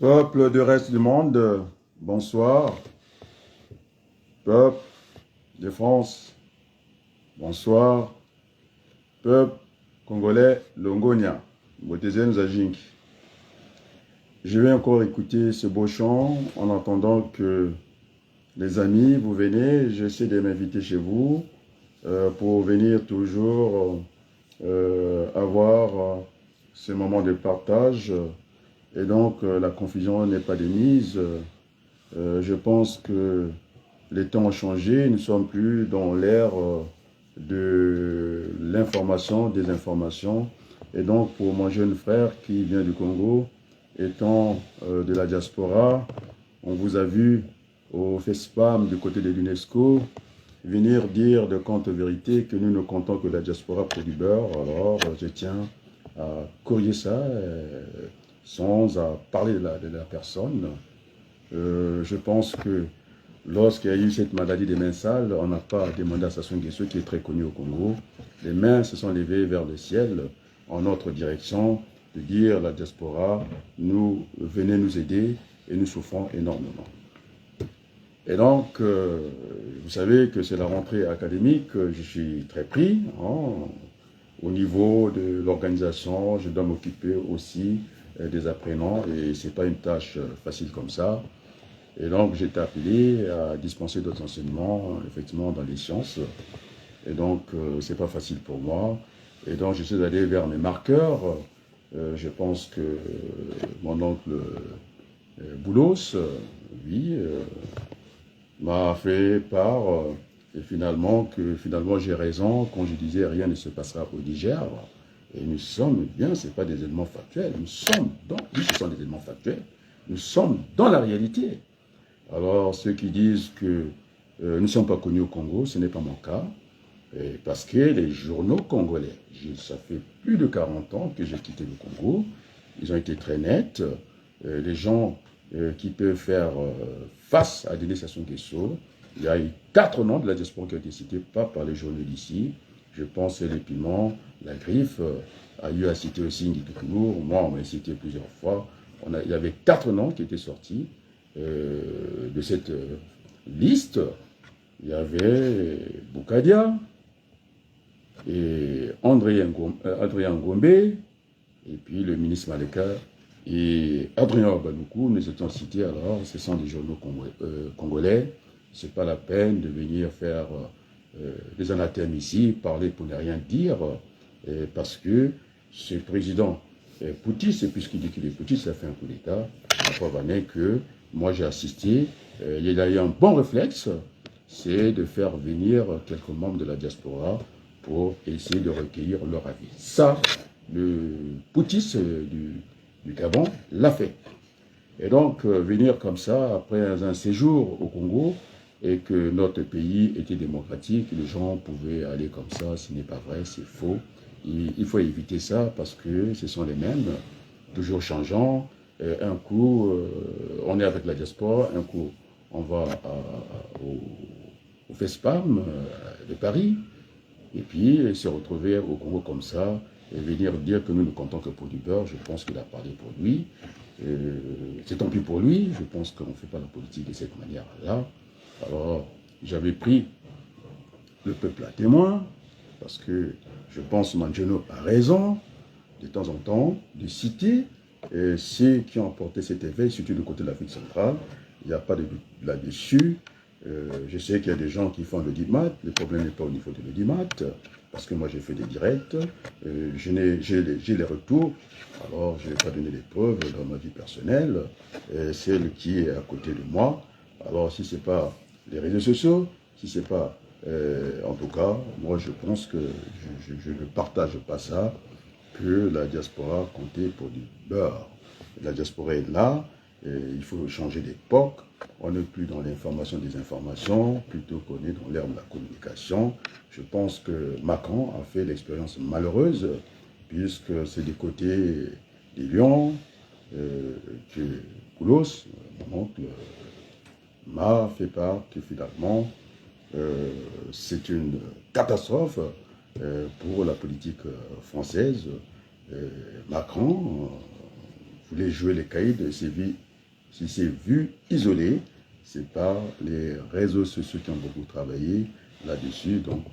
Peuple du reste du monde, bonsoir. Peuple de France, bonsoir. Peuple congolais, Longonia, Botezen Zajink. Je vais encore écouter ce beau chant en entendant que les amis, vous venez, j'essaie de m'inviter chez vous pour venir toujours avoir ce moment de partage. Et donc, la confusion n'est pas de mise. Je pense que les temps ont changé. Nous ne sommes plus dans l'ère de l'information, des informations. Et donc, pour mon jeune frère qui vient du Congo, étant de la diaspora, on vous a vu au FESPAM du côté de l'UNESCO venir dire de compte vérité que nous ne comptons que la diaspora pour du beurre. Alors, je tiens à corriger ça. Sans à parler de la personne. Je pense que lorsqu'il y a eu cette maladie des mains sales, on n'a pas demandé à Sassou Nguesso, qui est très connu au Congo. Les mains se sont levées vers le ciel en notre direction, de dire la diaspora, nous venez nous aider et nous souffrons énormément. Et donc, vous savez que c'est la rentrée académique, je suis très pris. Au niveau de l'organisation, je dois m'occuper aussi des apprenants et ce n'est pas une tâche facile comme ça. Et donc j'ai été appelé à dispenser d'autres enseignements, effectivement, dans les sciences. Et donc c'est pas facile pour moi. Et donc j'essaie d'aller vers mes marqueurs. Je pense que mon oncle Boulos, lui, m'a fait part et finalement j'ai raison quand je disais rien ne se passera au Niger. Et nous sommes bien, ce n'est pas des éléments factuels, nous sommes dans, oui, ce sont des éléments factuels, nous sommes dans la réalité. Alors, ceux qui disent que nous ne sommes pas connus au Congo, ce n'est pas mon cas, parce que les journaux congolais, ça fait plus de 40 ans que j'ai quitté le Congo, ils ont été très nets, les gens qui peuvent faire face à Denis Sassou Nguesso, il y a eu 4 noms de la diaspora qui ont été cités, pas par les journaux d'ici. Je pense que les Piments, la Griffe, a eu à citer aussi Ngui Toulour. Moi, on m'a cité plusieurs fois. Il y avait 4 noms qui étaient sortis de cette liste. Il y avait Boukadia, et Adrien Ngombe, et puis le ministre Maleka, et Adrien Obanoukou. Nous étions cités alors, ce sont des journaux congolais. Ce n'est pas la peine de venir faire des anathèmes ici, parler pour ne rien dire, parce que ce président Poutiste, puisqu'il dit qu'il est Poutiste, ça fait un coup d'État. La preuve en est que moi j'ai assisté, il y a eu un bon réflexe, c'est de faire venir quelques membres de la diaspora pour essayer de recueillir leur avis. Ça, le Poutiste du Gabon l'a fait. Et donc, venir comme ça, après un séjour au Congo, et que notre pays était démocratique, les gens pouvaient aller comme ça, ce n'est pas vrai, c'est faux. Il faut éviter ça parce que ce sont les mêmes, toujours changeants. Un coup, on est avec la diaspora, un coup, on va au FESPAM de Paris, et puis se retrouver au Congo comme ça, et venir dire que nous ne comptons que pour du beurre. Je pense qu'il a parlé pour lui. C'est tant pis pour lui, je pense qu'on ne fait pas la politique de cette manière-là. Alors, j'avais pris le peuple à témoin, parce que je pense que Manjeno a raison, de temps en temps, de citer ceux qui ont porté cet éveil, surtout du côté de l'Afrique centrale. Il n'y a pas de doute là-dessus. Je sais qu'il y a des gens qui font le DIMAT, le problème n'est pas au niveau de l'audimat, parce que moi j'ai fait des directs, j'ai les retours, alors je ne vais pas donner les preuves dans ma vie personnelle, celle qui est à côté de moi. Alors si ce n'est pas les réseaux sociaux, si ce n'est pas, en tout cas, moi je pense que je ne partage pas ça. que la diaspora comptait pour du beurre. La diaspora est là, et il faut changer d'époque. On n'est plus dans l'information des informations, plutôt qu'on est dans l'ère de la communication. Je pense que Macron a fait l'expérience malheureuse, puisque c'est du côté des Lions, que Koulos, mon oncle, m'a fait part que finalement, c'est une catastrophe pour la politique française. Macron voulait jouer les caïds, s'il s'est vu isolé. C'est par les réseaux sociaux qui ont beaucoup travaillé là-dessus. Donc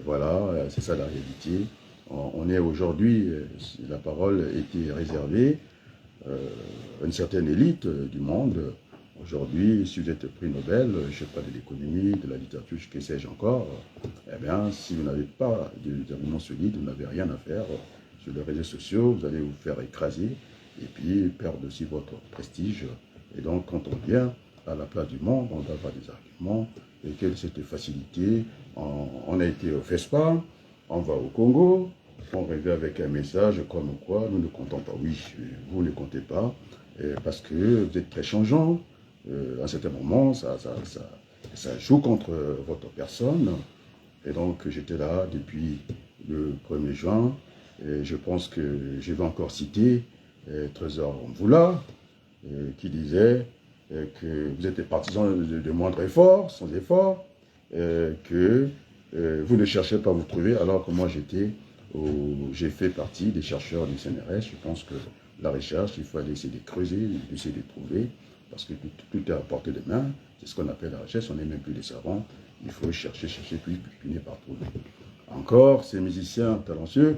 voilà, c'est ça la réalité. On est aujourd'hui, la parole était réservée à une certaine élite du monde. Aujourd'hui, si vous êtes prix Nobel, je ne sais pas, de l'économie, de la littérature, que sais-je encore, eh bien, si vous n'avez pas d'arguments solides, vous n'avez rien à faire sur les réseaux sociaux, vous allez vous faire écraser et puis perdre aussi votre prestige. Et donc, quand on vient à la place du monde, on doit avoir des arguments. Et quelle est cette facilité? On a été au FESPA, on va au Congo, on revient avec un message comme quoi nous ne comptons pas. Oui, vous ne comptez pas parce que vous êtes très changeant. À un certain moment, ça joue contre votre personne. Et donc, j'étais là depuis le 1er juin. Et je pense que je vais encore citer Trésor Mvula, qui disait que vous êtes des partisans de moindre effort, sans effort, que vous ne cherchez pas à vous trouver, alors que moi j'ai fait partie des chercheurs du CNRS. Je pense que la recherche, il faut aller essayer de creuser, essayer de trouver, parce que tout est à portée de main. C'est ce qu'on appelle la recherche, on n'est même plus des savants. Il faut chercher, puis finir par trouver. Encore, ces musiciens talentueux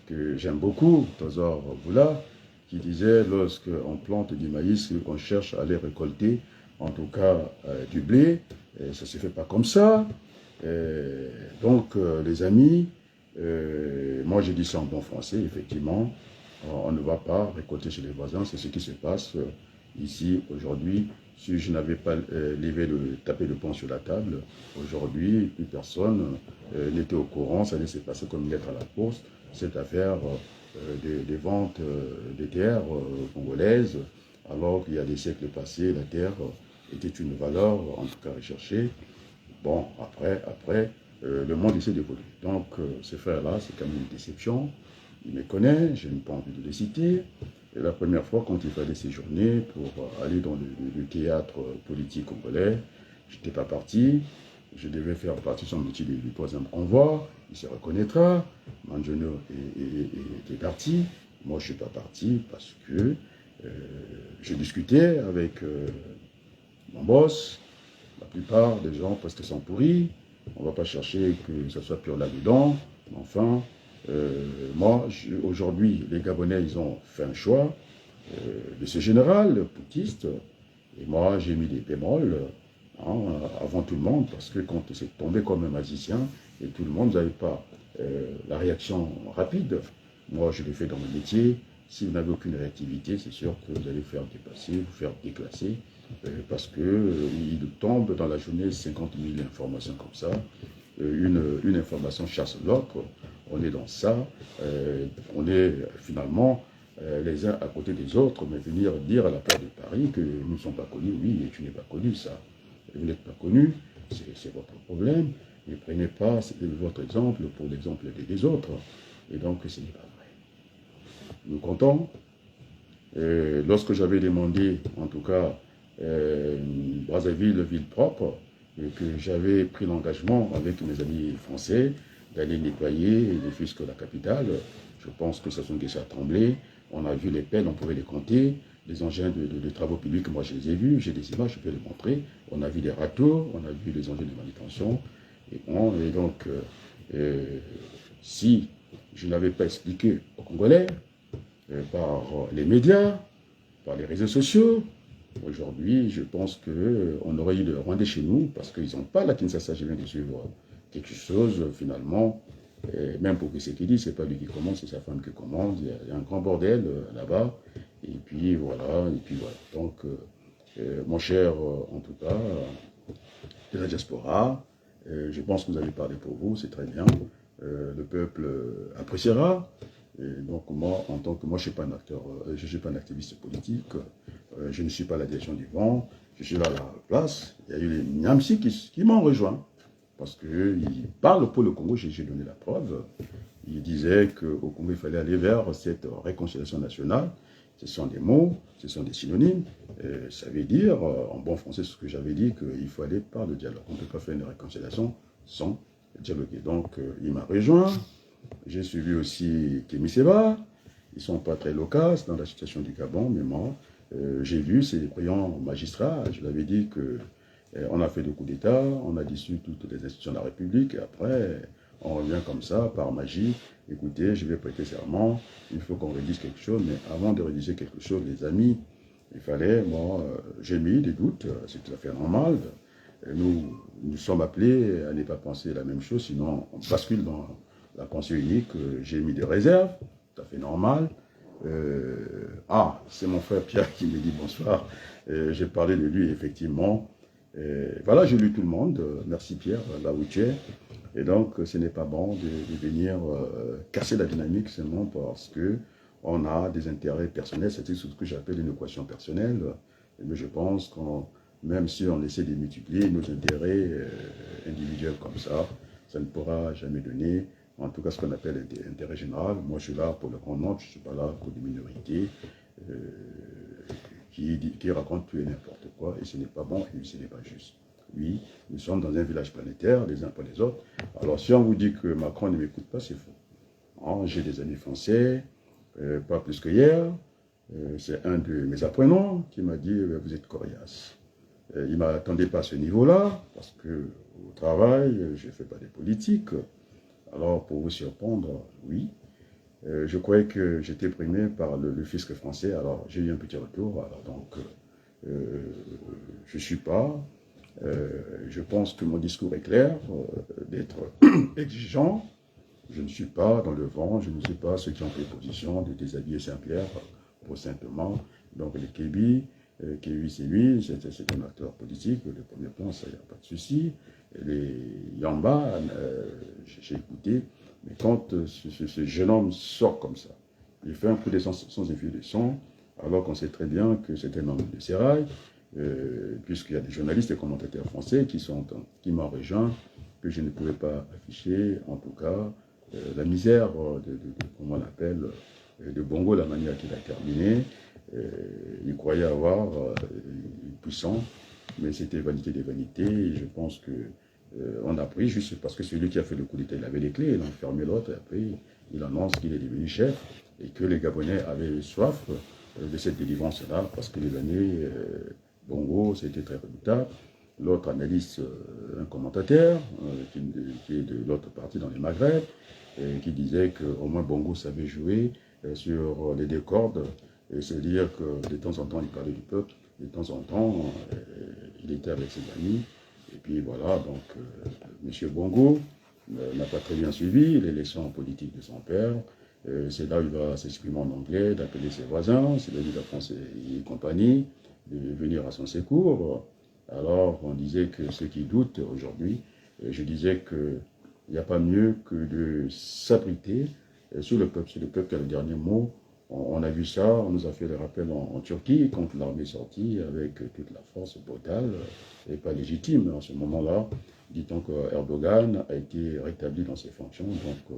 que j'aime beaucoup, Trésor Mvula, qui disait, lorsqu'on plante du maïs, qu'on cherche à les récolter, en tout cas du blé, ça ne se fait pas comme ça. Donc, les amis, moi je dis ça en bon français, effectivement, on ne va pas récolter chez les voisins, c'est ce qui se passe ici aujourd'hui. Si je n'avais pas tapé le poing sur la table, aujourd'hui, plus personne n'était au courant, ça allait se passer comme une lettre à la poste, cette affaire des ventes des terres congolaises, alors qu'il y a des siècles passés, la terre était une valeur, en tout cas recherchée. Bon, après le monde essaie d'évoluer. Donc, ces frères-là, c'est quand même une déception. Il me connaît, je n'ai pas envie de les citer. Et la première fois, quand il fallait séjourner pour aller dans le théâtre politique congolais, je n'étais pas parti. Je devais faire partie, semble-t-il, du troisième convoi. Il se reconnaîtra. Manjono est parti. Moi, je ne suis pas parti parce que je discutais avec mon boss. La plupart des gens presque sont pourris. On ne va pas chercher que ça soit pur là-dedans. Mais enfin, moi, aujourd'hui, les Gabonais, ils ont fait un choix de ce général poutiste. Et moi, j'ai mis des bémols avant tout le monde, parce que quand c'est tombé comme un magicien, et tout le monde n'avait pas la réaction rapide, moi, je l'ai fait dans mon métier. Si vous n'avez aucune réactivité, c'est sûr que vous allez faire dépasser, vous faire déclasser, parce qu'il tombe dans la journée 50 000 informations comme ça. Une information chasse l'autre, on est dans ça, on est finalement les uns à côté des autres, mais venir dire à la place de Paris que nous ne sommes pas connus, oui, et tu n'es pas connu, ça. Vous n'êtes pas connu, c'est votre problème, ne prenez pas votre exemple pour l'exemple des autres, et donc ce n'est pas vrai. Nous comptons. Lorsque j'avais demandé, en tout cas, Brazzaville, ville propre, et que j'avais pris l'engagement avec mes amis français d'aller nettoyer les fusques de la capitale, je pense que ça sont déjà tremblé. On a vu les pelles, on pouvait les compter. Les engins de travaux publics, moi je les ai vus, j'ai des images, je peux les montrer. On a vu des râteaux, on a vu les engins de manutention. Et donc, si je n'avais pas expliqué aux Congolais, par les médias, par les réseaux sociaux, aujourd'hui, je pense qu'on aurait eu le Rwandais chez nous, parce qu'ils n'ont pas la Kinshasa, je viens de suivre quelque chose, finalement, même pour Tshisekedi, ce n'est pas lui qui commande, c'est sa femme qui commande, il y a un grand bordel là-bas, et puis voilà. Donc, mon cher, en tout cas, de la diaspora, je pense que vous avez parlé pour vous, c'est très bien, le peuple appréciera, Et donc moi, en tant que moi, je ne suis pas un acteur, je suis pas un activiste politique, je ne suis pas à la direction du vent, je suis là à la place. Il y a eu les Niamsi qui m'ont rejoint parce qu'ils parlent pour le Congo, j'ai donné la preuve. Ils disaient qu'au Congo, il fallait aller vers cette réconciliation nationale. Ce sont des mots, ce sont des synonymes. Ça veut dire, en bon français, ce que j'avais dit, qu'il faut aller par le dialogue. On ne peut pas faire une réconciliation sans dialoguer. Donc, il m'a rejoint. J'ai suivi aussi Kémy Séba. Ils ne sont pas très loquaces dans la situation du Gabon, mais moi, j'ai vu ces brillants magistrats. Je l'avais dit qu'on a fait des coups d'État, on a dissous toutes les institutions de la République, et après, on revient comme ça, par magie. Écoutez, je vais prêter serment, il faut qu'on rédige quelque chose, mais avant de rédiger quelque chose, les amis, il fallait, moi, j'ai mis des doutes, c'est tout à fait normal. Nous sommes appelés à ne pas penser la même chose, sinon on bascule dans la pensée unique. J'ai mis des réserves, tout à fait normal. C'est mon frère Pierre qui me dit bonsoir. J'ai parlé de lui, effectivement. Voilà, j'ai lu tout le monde. Merci Pierre, là où tu es. Et donc, ce n'est pas bon de venir casser la dynamique seulement parce qu'on a des intérêts personnels. C'est ce que j'appelle une équation personnelle. Mais je pense que même si on essaie de multiplier nos intérêts individuels comme ça ne pourra jamais donner, en tout cas, ce qu'on appelle l'intérêt général. Moi, je suis là pour le grand nombre, je ne suis pas là pour des minorités qui racontent tout et n'importe quoi. Et ce n'est pas bon et ce n'est pas juste. Oui, nous sommes dans un village planétaire, les uns pour les autres. Alors, si on vous dit que Macron ne m'écoute pas, c'est faux. J'ai des amis français, pas plus que hier. C'est un de mes apprenants qui m'a dit vous êtes coriace. Il ne m'attendait pas à ce niveau-là, parce qu'au travail, je ne fais pas de politique. Alors, pour vous surprendre, oui. Je croyais que j'étais primé par le fisc français, alors j'ai eu un petit retour. Alors donc, je ne suis pas. Je pense que mon discours est clair, d'être exigeant. Je ne suis pas dans le vent, je ne suis pas ceux qui ont pris position de déshabiller Saint-Pierre pour simplement. Donc, les Kébi, c'est lui, c'est un acteur politique, le premier point, ça, il n'y a pas de souci. Les Yamba, j'ai écouté, mais quand ce jeune homme sort comme ça, il fait un coup de sang sans effet de son, alors qu'on sait très bien que c'est un homme de sérail, puisqu'il y a des journalistes et commentateurs français qui m'ont rejoint, que je ne pouvais pas afficher, en tout cas, la misère comment on l'appelle, de Bongo, la manière qu'il a terminé. Il croyait avoir une puissance, mais c'était vanité des vanités, et je pense que on a pris juste parce que celui qui a fait le coup d'État, il avait les clés, il a enfermé l'autre, et après il annonce qu'il est devenu chef, et que les Gabonais avaient soif de cette délivrance-là, parce que les années Bongo, c'était très redoutable. L'autre analyste, un commentateur, qui est de l'autre partie dans les Maghreb, qui disait qu'au moins Bongo savait jouer sur les deux cordes, et c'est-à-dire que de temps en temps il parlait du peuple, de temps en temps il était avec ses amis, et puis voilà, donc M. Bongo n'a pas très bien suivi les leçons politiques de son père. C'est là où il va s'exprimer en anglais, d'appeler ses voisins, c'est là où il apprend et compagnie, de venir à son secours. Alors on disait que ceux qui doutent aujourd'hui, je disais qu'il n'y a pas mieux que de s'abriter sur le peuple. C'est le peuple qui a le dernier mot. On a vu ça, on nous a fait le rappel en Turquie, quand l'armée est sortie avec toute la force brutale et pas légitime. En ce moment-là, dit-on qu'Erdogan a été rétabli dans ses fonctions, donc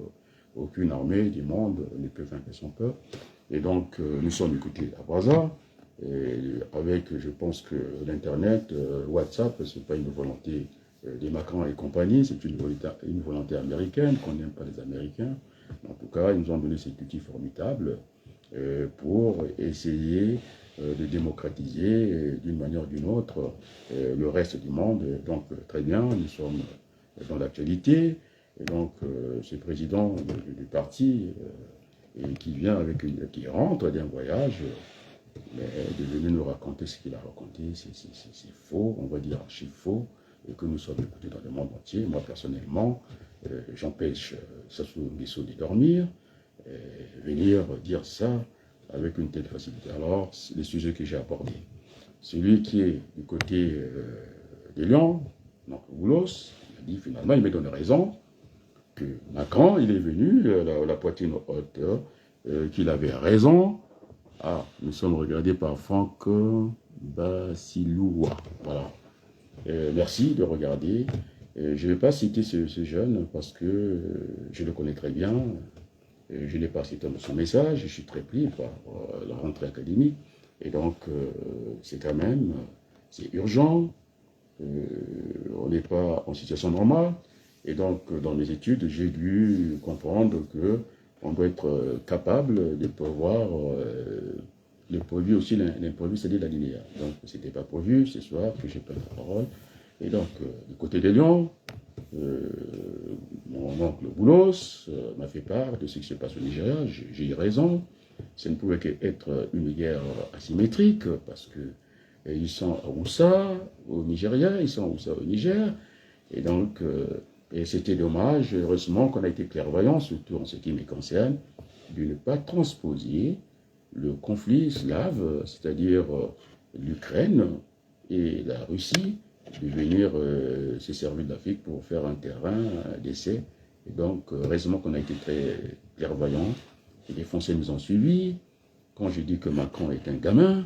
aucune armée du monde ne peut vaincre son peuple. Et donc, nous sommes écoutés à Brazza, et avec, je pense que l'Internet, WhatsApp, ce n'est pas une volonté des Macron et compagnie, c'est une volonté américaine, qu'on n'aime pas les Américains. En tout cas, ils nous ont donné cet outil formidable pour essayer de démocratiser d'une manière ou d'une autre le reste du monde. Donc, très bien, nous sommes dans l'actualité. Et donc, ce président du parti qui rentre d'un voyage, mais de venir nous raconter ce qu'il a raconté, c'est faux, on va dire archi faux, et que nous sommes écoutés dans le monde entier. Moi, personnellement, j'empêche Sassou Nguesso de dormir, venir dire ça avec une telle facilité. Alors, les sujets que j'ai abordés. Celui qui est du côté de Lyon, donc Goulos, il a dit finalement, il me donne raison, que Macron, il est venu, la poitrine haute, qu'il avait raison. Ah, nous sommes regardés par Franck Basiloua. Voilà. Merci de regarder. Je ne vais pas citer ce jeune parce que je le connais très bien. Je n'ai pas cité son message. Je suis très pris par la rentrée académique. Et donc, c'est quand même, c'est urgent. On n'est pas en situation normale. Et donc, dans mes études, j'ai dû comprendre que on doit être capable de prévoir le produit aussi, l'imprévu, c'est-à-dire la linéaire. Donc, ce n'était pas prévu ce soir que j'ai pris la parole. Et donc, du côté des Lions, mon oncle Boulos m'a fait part de ce qui se passe au Nigeria. J'ai eu raison. Ça ne pouvait qu'être une guerre asymétrique parce que ils sont à Oussa, au Nigeria, ils sont à Oussa, au Niger. Et donc, et c'était dommage, heureusement qu'on a été clairvoyant, surtout en ce qui me concerne, de ne pas transposer le conflit slave, c'est-à-dire l'Ukraine et la Russie, de venir se servir de l'Afrique pour faire un terrain d'essai. Et donc, heureusement qu'on a été très clairvoyant. Et les Français nous ont suivis. Quand je dis que Macron est un gamin,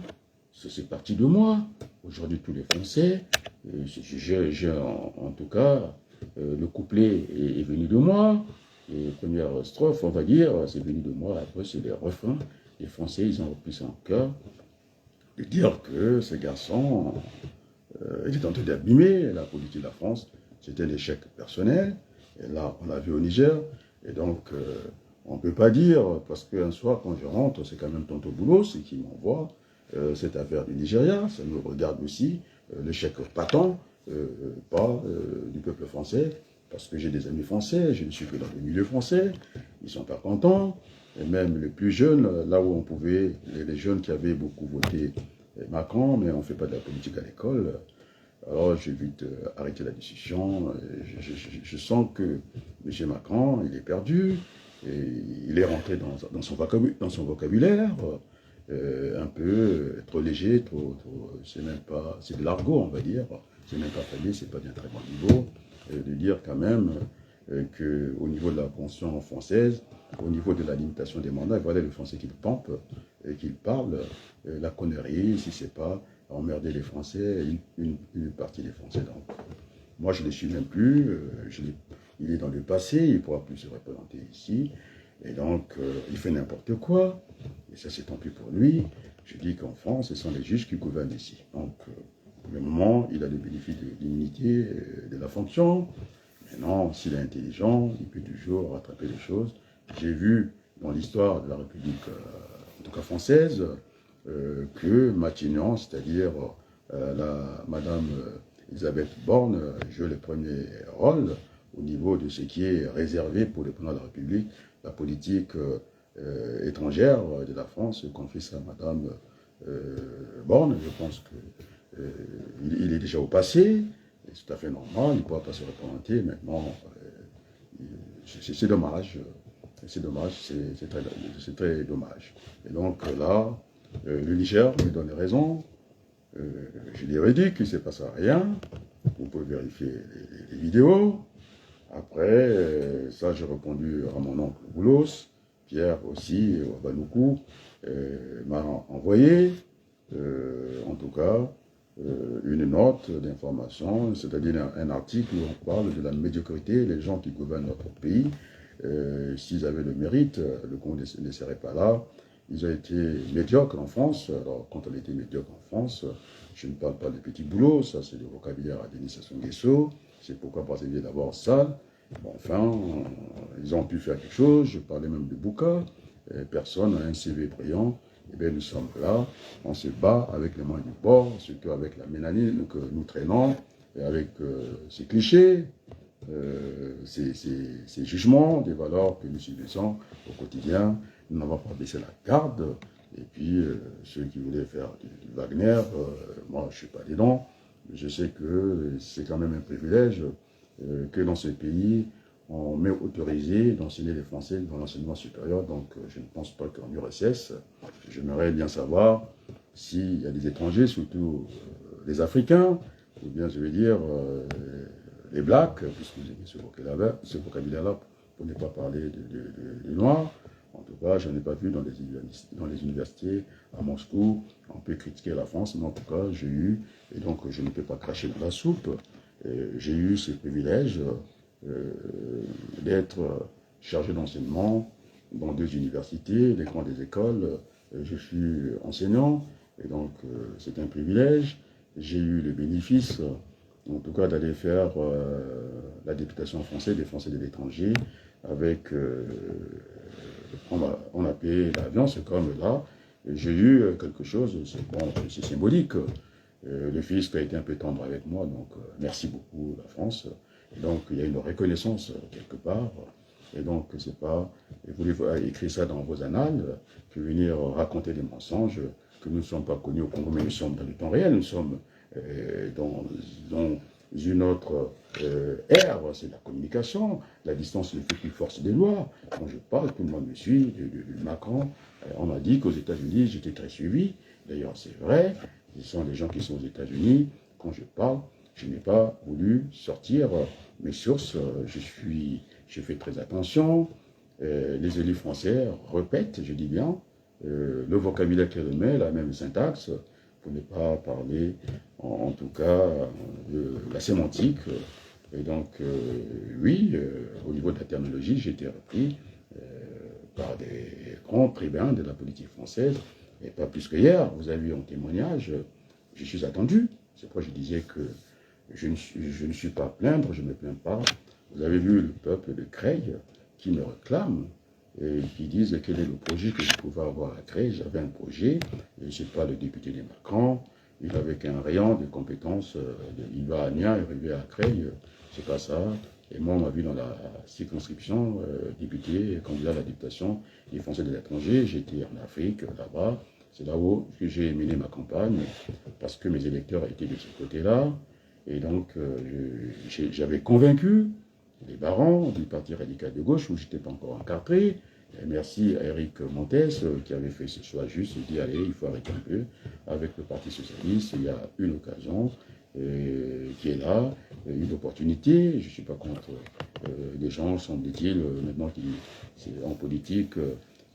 c'est parti de moi. Aujourd'hui, tous les Français, en tout cas, le couplet est venu de moi. Les premières strophes, on va dire, c'est venu de moi. Après, c'est les refrains. Les Français, ils ont repris ça en cœur. De dire que ces garçons étaient en train d'abîmer la politique de la France. C'était un échec personnel. Et là, on l'a vu au Niger. Et donc, on ne peut pas dire, parce qu'un soir, quand je rentre, c'est quand même Tonton Boulos qui m'envoie cette affaire du Nigeria. Ça nous regarde aussi, l'échec patent, pas du peuple français, parce que j'ai des amis français, je ne suis que dans le milieu français, ils ne sont pas contents. Et même les plus jeunes, là où on pouvait, les jeunes qui avaient beaucoup voté Macron, mais on ne fait pas de la politique à l'école. Alors, j'ai vite arrêté la discussion. Je sens que M. Macron, il est perdu. Et il est rentré dans son vocabulaire, un peu trop léger, c'est même pas, c'est de l'argot, on va dire. C'est même pas famille, c'est pas d'un très bon niveau. De dire quand même qu'au niveau de la Constitution française, au niveau de la limitation des mandats, voilà le français qui le pompe et qui parle, la connerie, si c'est pas emmerder les Français, une partie des Français. Donc, moi, je ne les suis même plus. Il est dans le passé, il ne pourra plus se représenter ici. Et donc, il fait n'importe quoi. Et ça, c'est tant pis pour lui. Je dis qu'en France, ce sont les juges qui gouvernent ici. Donc, au même moment, il a le bénéfice de l'immunité de la fonction. Maintenant, s'il est intelligent, il peut toujours rattraper les choses. J'ai vu dans l'histoire de la République, en tout cas française, que Matignon, c'est-à-dire Madame Elisabeth Borne, joue le premier rôle au niveau de ce qui est réservé pour le président de la République, la politique étrangère de la France, confie ça à Madame Borne. Je pense qu'il est déjà au passé, c'est tout à fait normal, il ne pourra pas se représenter. Maintenant, c'est dommage. C'est dommage, c'est très dommage. Et donc là, le Niger me donne raison. Je lui ai dit qu'il ne s'est passé rien. Vous pouvez vérifier les vidéos. Après, ça, j'ai répondu à mon oncle Boulos. Pierre aussi, Wabanoukou, m'a envoyé, en tout cas, une note d'information, c'est-à-dire un article où on parle de la médiocrité, les gens qui gouvernent notre pays. S'ils avaient le mérite, le compte ne serait pas là. Ils ont été médiocres en France. Alors, quand on était médiocre en France, je ne parle pas de petits boulots, ça c'est le vocabulaire à Denis Sassou Nguesso. C'est pourquoi Brazzaville est d'abord sale. Bon, enfin, ils ont pu faire quelque chose. Je parlais même de Bouka. Personne n'a un CV brillant. Eh bien, nous sommes là. On se bat avec les moyens du bord, surtout avec la mélanine que nous traînons, et avec ces clichés. Ces jugements, des valeurs que nous subissons au quotidien, nous n'avons pas baissé la garde. Et puis, ceux qui voulaient faire du Wagner, moi je ne suis pas dedans. Je sais que c'est quand même un privilège que dans ce pays, on m'ait autorisé d'enseigner les Français dans l'enseignement supérieur. Donc, je ne pense pas qu'en URSS, j'aimerais bien savoir s'il y a des étrangers, surtout les Africains, ou bien je veux dire les Blacks, puisque vous avez ce vocabulaire-là, pour ne pas parler de Noirs. En tout cas, je n'ai pas vu dans les universités à Moscou. On peut critiquer la France, mais en tout cas, j'ai eu, et donc je ne peux pas cracher dans la soupe, j'ai eu ce privilège d'être chargé d'enseignement dans 2 universités, des grandes écoles. Je suis enseignant, et donc c'est un privilège. J'ai eu le bénéfice, en tout cas, d'aller faire la députation française des Français de l'étranger avec, on a payé l'avion, c'est comme là. J'ai eu quelque chose, c'est symbolique. Le fisc a été un peu tendre avec moi, donc merci beaucoup la France. Et donc il y a une reconnaissance quelque part. Et donc c'est pas, vous voulez écrire ça dans vos annales, que venir raconter des mensonges, que nous ne sommes pas connus au Congo, mais nous sommes dans le temps réel, nous sommes dans une autre ère, c'est la communication, la distance ne fait plus force des lois. Quand je parle, tout le monde me suit, de Macron, on m'a dit qu'aux États-Unis, j'étais très suivi. D'ailleurs, c'est vrai, ce sont des gens qui sont aux États-Unis. Quand je parle, je n'ai pas voulu sortir mes sources, je fais très attention. Les élus français répètent, je dis bien, le vocabulaire qui est le même, la même syntaxe, pour ne pas parler, en tout cas, de la sémantique. Et donc, oui, au niveau de la terminologie, j'ai été repris par des grands tribuns de la politique française, et pas plus que hier. Vous avez vu en témoignage, je suis attendu. C'est pourquoi je disais que je ne suis pas à plaindre, je ne me plains pas. Vous avez vu le peuple de Creil qui me réclame et qui disent quel est le projet que je pouvais avoir à Creil. J'avais un projet, je ne suis pas le député de Macron, il avait qu'un rayon de compétences, il va à Nia, il arrivé à Creil, c'est pas ça. Et moi, on m'a vu dans la circonscription, député, candidat à la députation des Français de l'étranger. J'étais en Afrique, là-bas. C'est là où j'ai mené ma campagne, parce que mes électeurs étaient de ce côté-là. Et donc, j'avais convaincu les barons du Parti radical de gauche, où je n'étais pas encore encadré. Et merci à Eric Montes, qui avait fait ce choix juste. Il dit, allez, il faut arrêter un peu. Avec le Parti socialiste, il y a une occasion qui est là, une opportunité. Je ne suis pas contre les gens, semble-t-il, maintenant qui en politique,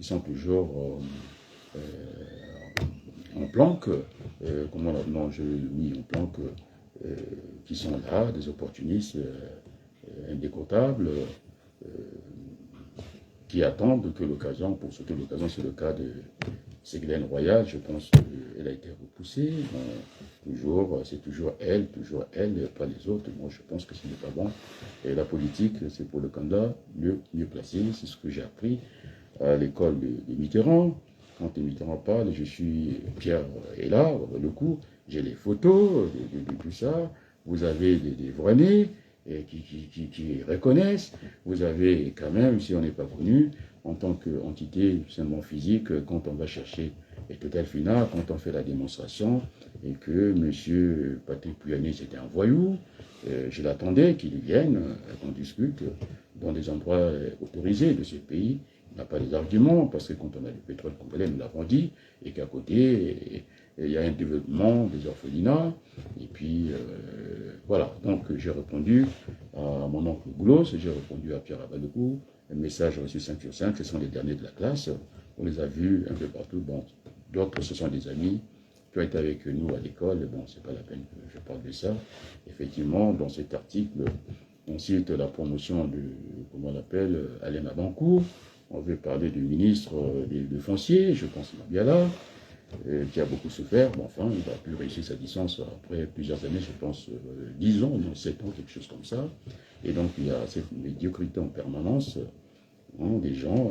ils sont toujours en planque. Comment non, oui, en planque, qui sont là, des opportunistes indécotables, qui attendent que l'occasion, pour sauter l'occasion, c'est le cas de Ségolène Royal, je pense qu'elle a été repoussée. C'est toujours elle, pas les autres. Moi, je pense que ce n'est pas bon. Et la politique, c'est pour le candidat mieux placé. C'est ce que j'ai appris à l'école de Mitterrand. Quand Mitterrand parle, je suis Pierre est là, le coup, j'ai les photos de tout ça. Vous avez des vrais-nés qui reconnaissent. Vous avez quand même, si on n'est pas connu, en tant qu'entité seulement physique, quand on va chercher les Total Fina, quand on fait la démonstration, et que M. Patrick Pouyanné, c'était un voyou, je l'attendais qu'il vienne, qu'on discute dans des endroits autorisés de ce pays. Il n'a pas les arguments, parce que quand on a du pétrole congolais, nous l'avons dit, et qu'à côté, il y a un développement des orphelinats, et puis voilà. Donc j'ai répondu à mon oncle Boulos, j'ai répondu à Pierre Abadoukou, un message reçu 5 sur 5, ce sont les derniers de la classe, on les a vus un peu partout. Bon, d'autres, ce sont des amis qui ont été avec nous à l'école. Bon, c'est pas la peine que je parle de ça. Effectivement, dans cet article, on cite la promotion de, comment on l'appelle, Alain Abancourt. On veut parler du ministre du foncier, je pense Mabiala, qui a beaucoup souffert. Bon, enfin, il a pu réussir sa licence après plusieurs années, je pense 10 ans, 7 ans, quelque chose comme ça. Et donc, il y a cette médiocrité en permanence. Des gens,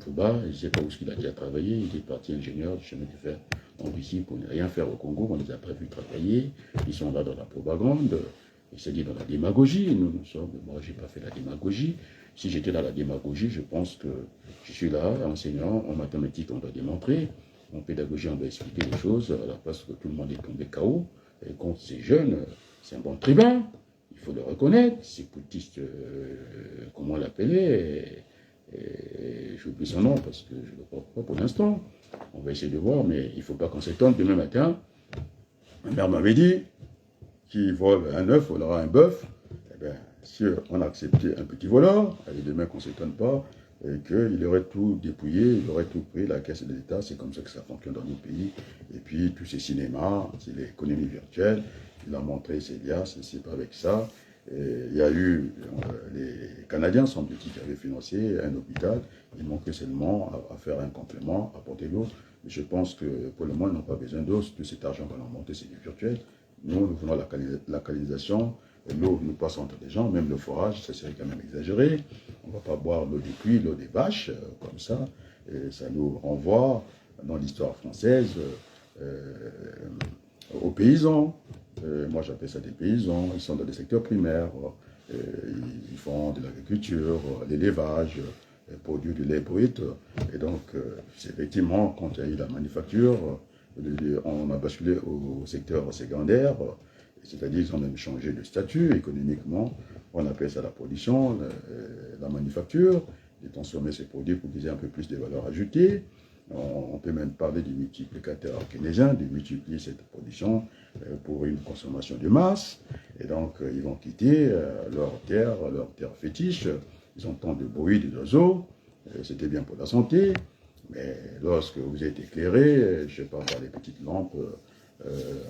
Bouba, je ne sais pas où il a déjà travaillé, il est parti ingénieur du chemin de fer en Russie pour ne rien faire au Congo, on les a pas vus travailler, ils sont là dans la propagande, il s'est dit dans la démagogie, moi j'ai pas fait la démagogie, si j'étais dans la démagogie, je pense que je suis là, enseignant, en mathématiques on doit démontrer, en pédagogie on doit expliquer les choses, à la place que tout le monde est tombé KO, et quand c'est jeune, c'est un bon tribun, il faut le reconnaître, c'est poutiste, comment l'appeler, j'oublie son nom parce que je ne le crois pas pour l'instant. On va essayer de voir, mais il ne faut pas qu'on s'étonne demain matin. Ma mère m'avait dit qui vole un œuf volera un bœuf. Eh bien, si on a accepté un petit voleur, allez, demain qu'on ne s'étonne pas et qu'il aurait tout dépouillé, il aurait tout pris, la caisse de l'État, c'est comme ça que ça fonctionne dans nos pays. Et puis tous ces cinémas, c'est l'économie virtuelle, il a montré ses liasses, c'est pas avec ça. Et il y a eu, les Canadiens, semble-t-il, qui avaient financé un hôpital, il manquait seulement à faire un complément, à porter l'eau. Je pense que pour le moment, ils n'ont pas besoin d'eau, tout cet argent qu'on a monté, c'est du virtuel. Nous voulons la canalisation, l'eau nous passe entre les gens, même le forage, ça serait quand même exagéré. On ne va pas boire l'eau des puits, l'eau des vaches, comme ça. Et ça nous renvoie dans l'histoire française aux paysans. Moi, j'appelle ça des paysans. Ils sont dans des secteurs primaires. Ils font de l'agriculture, l'élevage, produire du lait brut. Et donc, c'est effectivement, quand il y a eu la manufacture, on a basculé au secteur secondaire, c'est-à-dire qu'ils ont même changé de statut économiquement. On appelle ça la production, la manufacture, de transformer ces produits pour qu'ils aient un peu plus de valeur ajoutée. On peut même parler du multiplicateur keynésien, de multiplier cette production pour une consommation de masse. Et donc, ils vont quitter leur terre fétiche. Ils entendent du bruit des oiseaux. C'était bien pour la santé. Mais lorsque vous êtes éclairé, je ne sais pas, par les petites lampes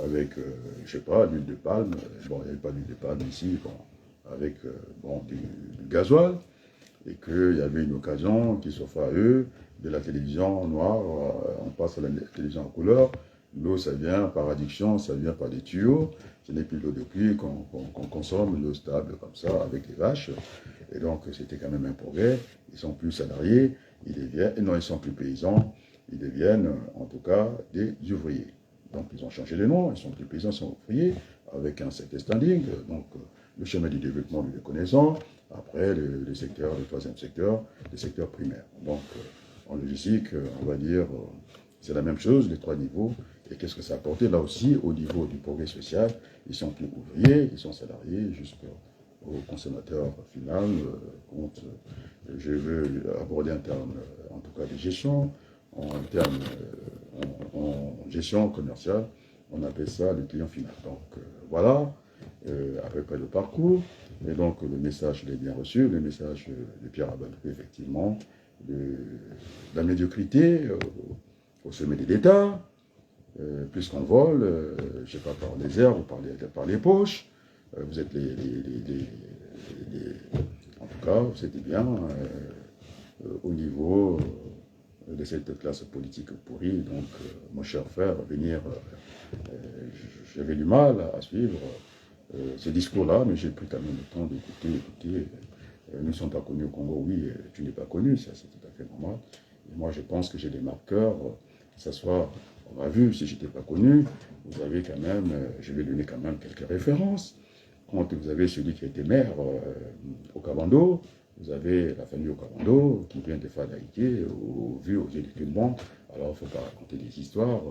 avec, je ne sais pas, l'huile de palme. Bon, il n'y avait pas d'huile de palme ici, bon, avec du gasoil. Et qu'il y avait une occasion qui s'offre à eux, de la télévision noire, on passe à la télévision en couleur. L'eau, ça vient par addiction, ça vient par des tuyaux. Ce n'est plus l'eau de pluie qu'on consomme, l'eau stable comme ça, avec les vaches. Et donc, c'était quand même un progrès. Ils sont plus salariés, non, ils sont plus paysans, ils deviennent, en tout cas, des ouvriers. Donc, ils ont changé de nom, ils sont plus paysans, ils sont ouvriers, avec un certain standing. Donc, le chemin du développement, nous le connaissons. Après, le troisième secteur, le secteur primaire. Donc, en logistique, on va dire, c'est la même chose, les trois niveaux. Et qu'est-ce que ça a apporté là aussi, au niveau du progrès social? Ils sont plus ouvriers, ils sont salariés, jusqu'au consommateur final. Je veux aborder un terme, en tout cas de gestion, en termes en gestion commerciale, on appelle ça le client final. Donc, voilà. À peu près le parcours. Et donc, le message, je l'ai bien reçu, le message de Pierre Abadou, effectivement, de la médiocrité au sommet de l'État, puisqu'on vole, je ne sais pas, par les airs ou par les poches. Vous êtes en tout cas, vous êtes bien au niveau de cette classe politique pourrie. Donc, mon cher frère, venir, j'avais du mal à suivre ce discours-là, mais j'ai pris quand même le temps d'écouter. Nous ne sommes pas connus au Congo, oui, tu n'es pas connu, ça c'est tout à fait normal. Et moi je pense que j'ai des marqueurs, que ce soit, on a vu, si je n'étais pas connu, vous avez quand même, je vais donner quand même quelques références. Quand vous avez celui qui a été maire au Kabando, vous avez la famille au Kabando qui vient de faire l'Haïti, vu aux yeux de tout le monde. Alors il ne faut pas raconter des histoires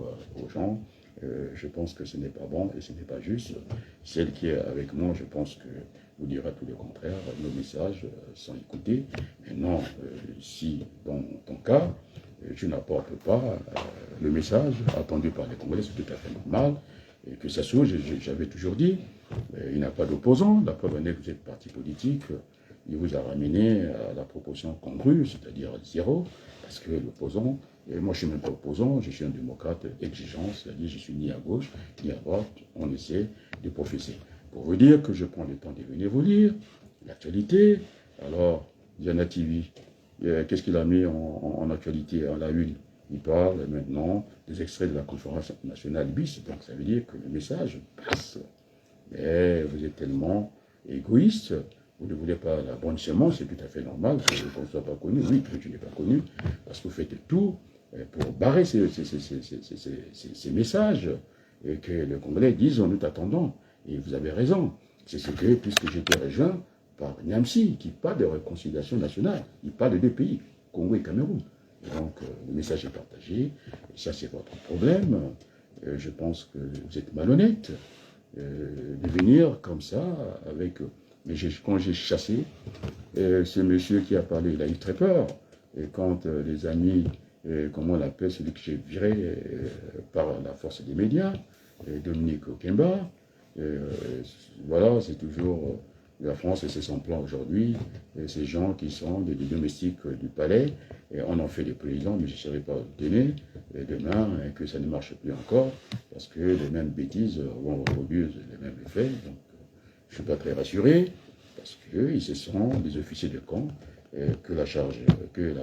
aux gens. Je pense que ce n'est pas bon et ce n'est pas juste. Celle qui est avec moi, je pense que vous dira tout le contraire. Nos messages sont écoutés. Maintenant, si dans ton cas, tu n'apportes pas le message attendu par les Congolais, c'est tout à fait normal. Et que ça se trouve, j'avais toujours dit, il n'y a pas d'opposant. La preuve en est que vous êtes parti politique, il vous a ramené à la proportion congrue, c'est-à-dire 0, parce que l'opposant, et moi je ne suis même pas opposant, je suis un démocrate exigeant, c'est-à-dire je suis ni à gauche ni à droite, on essaie de professer. Pour vous dire que je prends le temps de venir vous lire l'actualité. Alors, Diana TV, qu'est-ce qu'il a mis en actualité, en la une? Il parle maintenant des extraits de la conférence nationale BIS, donc ça veut dire que le message passe. Mais vous êtes tellement égoïste, vous ne voulez pas la bonne semence, c'est tout à fait normal qu'on ne soit pas connu. Oui, que tu n'es pas connu, parce que vous faites tout pour barrer ces messages, et que les Congolais disent, nous t'attendons. Et vous avez raison. C'est ce que, puisque j'étais rejoint par Niamsi, qui parle de réconciliation nationale, il parle de deux pays, Congo et Cameroun. Et donc, le message est partagé, et ça c'est votre problème. Je pense que vous êtes malhonnête de venir comme ça, avec... Mais quand j'ai chassé, ce monsieur qui a parlé, il a eu très peur. Et quand les amis, comment on l'appelle, celui que j'ai viré par la force des médias, Dominique Okemba, voilà, c'est toujours La France, c'est son plan aujourd'hui. Ces gens qui sont des domestiques du palais, et on en fait des présidents, mais je ne saurais pas donner demain que ça ne marche plus encore, parce que les mêmes bêtises vont reproduire les mêmes effets. Donc, je ne suis pas très rassuré, parce qu'ils se sont des officiers de camp que la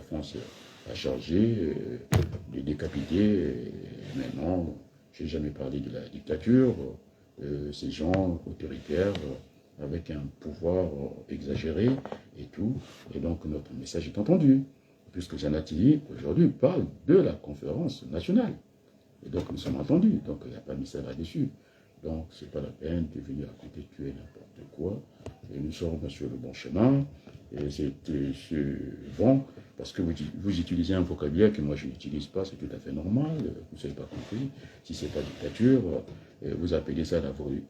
France a chargé de décapiter. Maintenant, je n'ai jamais parlé de la dictature, ces gens autoritaires, avec un pouvoir exagéré et tout. Et donc notre message est entendu, puisque Janati, aujourd'hui, parle de la conférence nationale. Et donc nous sommes entendus, donc il n'y a pas de message là-dessus. Donc ce n'est pas la peine de venir raconter tuer n'importe quoi. Et nous sommes sur le bon chemin. Et c'est bon, parce que vous utilisez un vocabulaire que moi je n'utilise pas, c'est tout à fait normal, vous ne savez pas compris. Si ce n'est pas dictature, vous appelez ça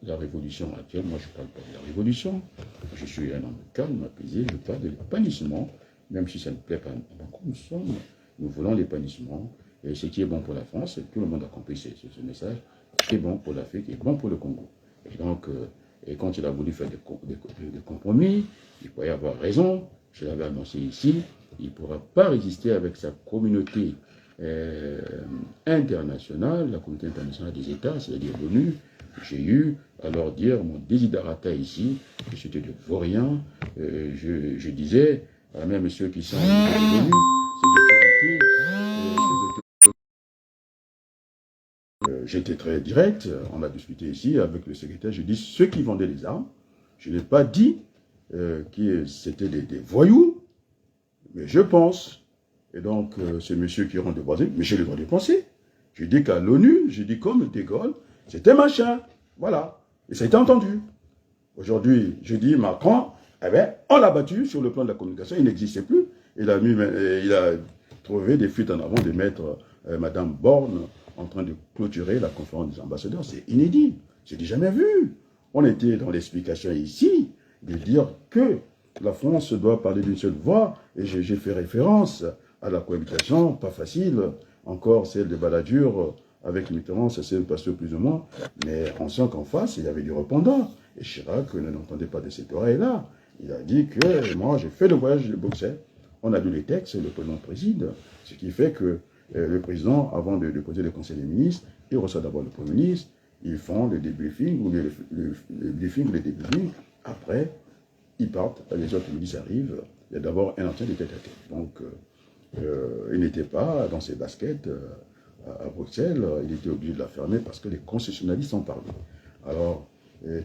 la révolution actuelle. Moi je ne parle pas de la révolution. Je suis un homme calme, apaisé, je parle de l'épanouissement, même si ça ne plaît pas. Donc nous voulons l'épanouissement. Et ce qui est bon pour la France, tout le monde a compris ce message, ce qui est bon pour l'Afrique est bon pour le Congo. Et donc, et quand il a voulu faire des compromis, il pourrait y avoir raison, je l'avais annoncé ici, il ne pourra pas résister avec sa communauté internationale, la communauté internationale des États, c'est-à-dire l'ONU. J'ai eu à leur dire mon desiderata ici, que c'était de vaurien. Je disais à même ceux qui sont de l'ONU, j'étais très direct, on a discuté ici avec le secrétaire, j'ai dit ceux qui vendaient les armes, je n'ai pas dit que c'était des voyous, mais je pense, et donc c'est monsieur qui rentre de Brésil, mais j'ai le droit de penser. Je dis qu'à l'ONU, j'ai dit comme De Gaulle, c'était machin, voilà, et ça a été entendu. Aujourd'hui, je dis Macron, eh bien, on l'a battu sur le plan de la communication, il n'existait plus, il a trouvé des fuites en avant de mettre Madame Borne en train de clôturer la conférence des ambassadeurs. C'est inédit. Je n'ai jamais vu. On était dans l'explication ici de dire que la France doit parler d'une seule voix. Et j'ai fait référence à la cohabitation, pas facile. Encore celle de Balladur avec Mitterrand, ça s'est passé plus ou moins. Mais on sent qu'en face, il y avait du répondant. Et Chirac ne l'entendait pas de cette oreille-là. Il a dit que moi, j'ai fait le voyage de Bruxelles. On a lu les textes, le président préside. Ce qui fait que le président, avant de déposer le conseil des ministres, il reçoit d'abord le premier ministre, ils font le débriefing ou le briefing ou le débriefing. Après, ils partent, les autres ministres arrivent. Il y a d'abord un entretien de tête à tête. Donc, il n'était pas dans ses baskets à Bruxelles, il était obligé de la fermer parce que les concessionnaristes en parlaient. Alors,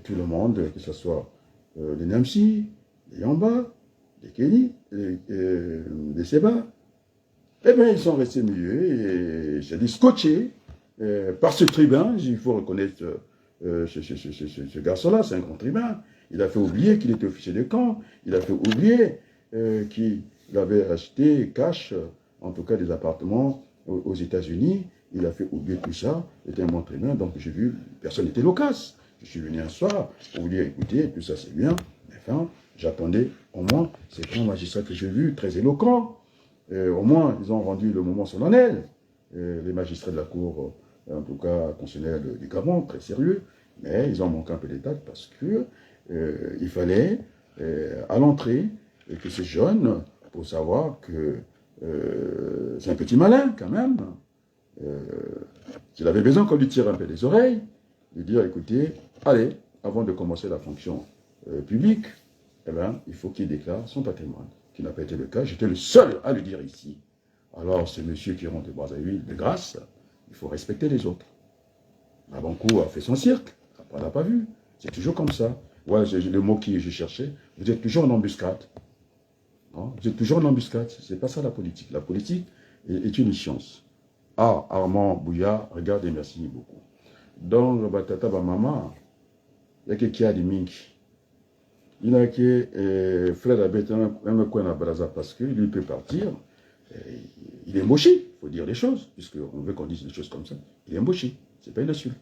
tout le monde, que ce soit les Namsi, les Yamba, les Kenny, les Seba, eh bien, ils sont restés muets, et j'ai dit scotchés par ce tribun. Il faut reconnaître ce garçon-là, c'est un grand tribun. Il a fait oublier qu'il était officier de camp, il a fait oublier qu'il avait acheté cash, en tout cas des appartements aux États-Unis. Il a fait oublier tout ça, il était un bon tribun, donc j'ai vu, personne n'était loquace. Je suis venu un soir pour vous dire, écoutez, tout ça c'est bien, mais enfin, j'attendais au moins ces grands magistrats que j'ai vus, très éloquents. Au moins, ils ont rendu le moment solennel. Les magistrats de la Cour, en tout cas constitutionnelle du Gabon, très sérieux, mais ils ont manqué un peu d'état parce que il fallait à l'entrée que ces jeunes, pour savoir que c'est un petit malin quand même, qu'il avait besoin qu'on lui tire un peu les oreilles, lui dire écoutez, allez, avant de commencer la fonction publique, eh ben, il faut qu'il déclare son patrimoine. Qui n'a pas été le cas, j'étais le seul à le dire ici. Alors, ce monsieur qui rentre de Brazzaville, de grâce, il faut respecter les autres. Abankou a fait son cirque, après on n'a pas vu. C'est toujours comme ça. Voilà le mot que je cherchais. Vous êtes toujours en embuscade. Hein? Vous êtes toujours en embuscade. C'est pas ça la politique. La politique est une science. Ah, Armand Bouya, regardez, merci beaucoup. Donc, Batata Bamama, il y a quelqu'un qui a des minks. Il a que frère Abet même quoi à Braza parce qu'il peut partir. Il est moché, il faut dire les choses, puisqu'on veut qu'on dise des choses comme ça. Il est moché, c'est pas une insulte.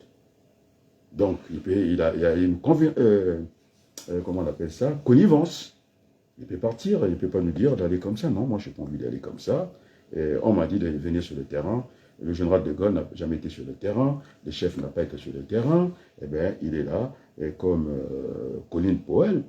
Donc il y a une comment on appelle ça, connivence. Il peut partir, il ne peut pas nous dire d'aller comme ça. Non, moi je n'ai pas envie d'aller comme ça. On m'a dit de venir sur le terrain. Le général de Gaulle n'a jamais été sur le terrain, le chef n'a pas été sur le terrain. Eh bien, il est là, et comme Colin Powell,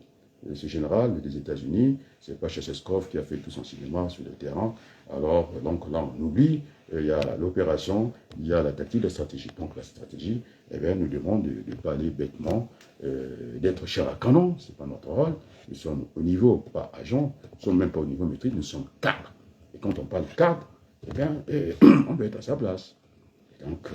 ce général des États-Unis, c'est pas Cheseskov qui a fait tout son cinéma sur le terrain. Alors, donc là, on oublie, il y a l'opération, il y a la tactique, la stratégie. Donc la stratégie, eh bien, nous devons de pas aller bêtement, d'être chair à canon, c'est pas notre rôle. Nous sommes au niveau, pas agents, nous ne sommes même pas au niveau maîtrise, nous sommes cadres. Et quand on parle cadre, eh bien, on peut être à sa place. Donc,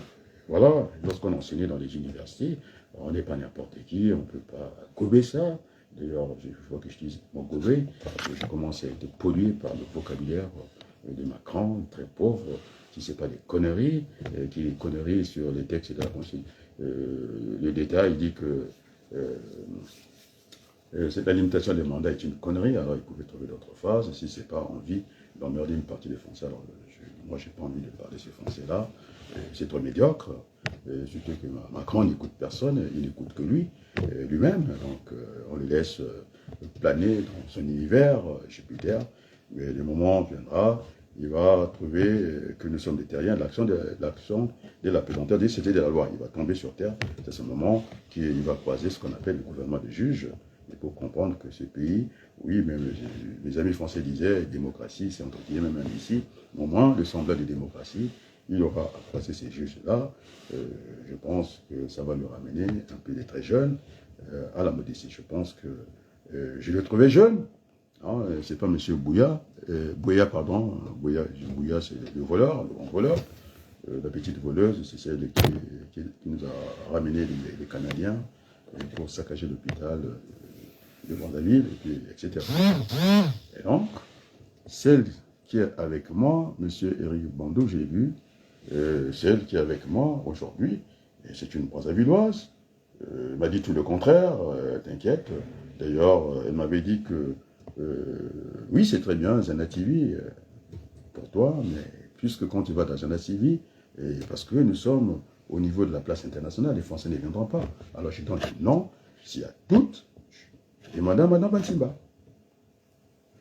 voilà, lorsqu'on enseignait dans les universités, on n'est pas n'importe qui, on ne peut pas gober ça. D'ailleurs, je vois que je dis mon gober, je commence à être pollué par le vocabulaire de Macron, très pauvre, si ce n'est pas des conneries, qui des conneries sur les textes de la Constitution. Le détail, il dit que la limitation des mandats est une connerie, alors il pouvait trouver d'autres phrases, si ce n'est pas envie d'emmerder une partie des Français. Alors, moi, je n'ai pas envie de parler de ces Français-là, c'est trop médiocre, surtout que Macron n'écoute personne, il n'écoute que lui-même, donc on le laisse planer dans son univers, Jupiter, mais le moment viendra, il va trouver que nous sommes des terriens, l'action de la présenteur dit c'était de la loi, il va tomber sur terre, c'est ce moment qu'il va croiser ce qu'on appelle le gouvernement de juges. Il faut comprendre que ce pays, oui, même mes amis français disaient, démocratie, c'est entre guillemets même ici, au moins le semblable de démocratie, il aura à passer ces juges-là. Je pense que ça va le ramener un peu des très jeunes à la modestie. Je pense que je l'ai trouvé jeune. Hein, c'est pas M. Bouya, Bouya c'est le voleur, le grand voleur. La petite voleuse, c'est celle qui nous a ramené les Canadiens pour saccager l'hôpital devant la ville, et puis, etc. Et donc, celle qui est avec moi, M. Éric Bandou, j'ai vu, celle qui est avec moi aujourd'hui, c'est une Brazzavilloise. Elle m'a dit tout le contraire, t'inquiète. D'ailleurs, elle m'avait dit que, oui, c'est très bien, Zana TV, pour toi, mais puisque quand tu vas dans Zana TV, parce que nous sommes au niveau de la place internationale, les Français ne viendront pas. Alors je dis non, s'il y a doute, et Madame Bansimba.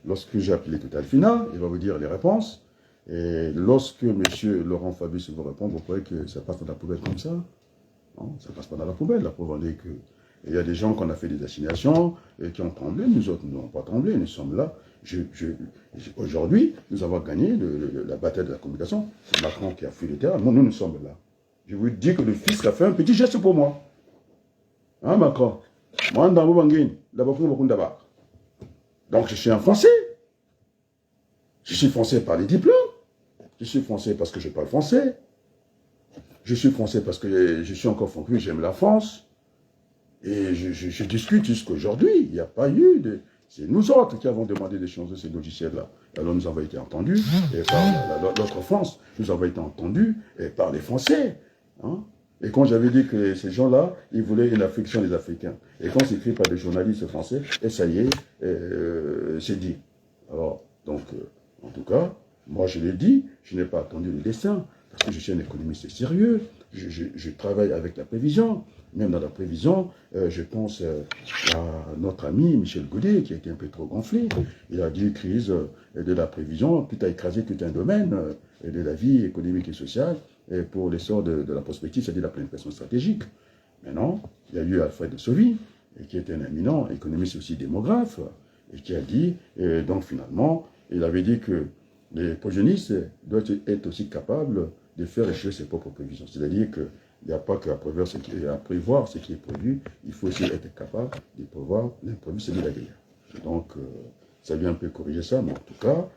Lorsque j'ai appelé Total Fina, il va vous dire les réponses. Et lorsque M. Laurent Fabius vous répond, vous croyez que ça passe dans la poubelle comme ça? Non, ça ne passe pas dans la poubelle. La preuve en est que il y a des gens qu'on a fait des assignations et qui ont tremblé. Nous autres, nous n'avons pas tremblé. Nous sommes là. Aujourd'hui, nous avons gagné la bataille de la communication. C'est Macron qui a fui le terrain. Nous sommes là. Je vous dis que le fisc a fait un petit geste pour moi. Hein, Macron? Moi, dans donc, je suis un Français. Je suis français par les diplômes. Je suis français parce que je parle français. Je suis français parce que je suis encore français, j'aime la France. Et je discute jusqu'aujourd'hui. Il n'y a pas eu de... C'est nous autres qui avons demandé de changer ces logiciels-là. Alors nous avons été entendus et par l'autre France. Nous avons été entendus et par les Français. Hein? Et quand j'avais dit que ces gens-là, ils voulaient une affection des Africains. Et quand c'est écrit par des journalistes français, et ça y est, c'est dit. Alors, donc, en tout cas, moi je l'ai dit, je n'ai pas attendu le destin, parce que je suis un économiste sérieux, je travaille avec la prévision. Même dans la prévision, je pense à notre ami Michel Godet, qui a été un peu trop gonflé. Il a dit crise de la prévision, tout a écrasé tout un domaine de la vie économique et sociale, et pour l'essor de la prospective, c'est-à-dire la planification stratégique. Maintenant, il y a eu Alfred de Sauvy, qui est un éminent économiste aussi démographe, et qui a dit, donc finalement, il avait dit que les progénistes doivent être aussi capables de faire échouer ses propres prévisions. C'est-à-dire qu'il n'y a pas qu'à prévoir ce qui est prévu, il faut aussi être capable de prévoir l'imprévu, c'est de la guerre. Donc, ça vient un peu corriger ça, mais en tout cas,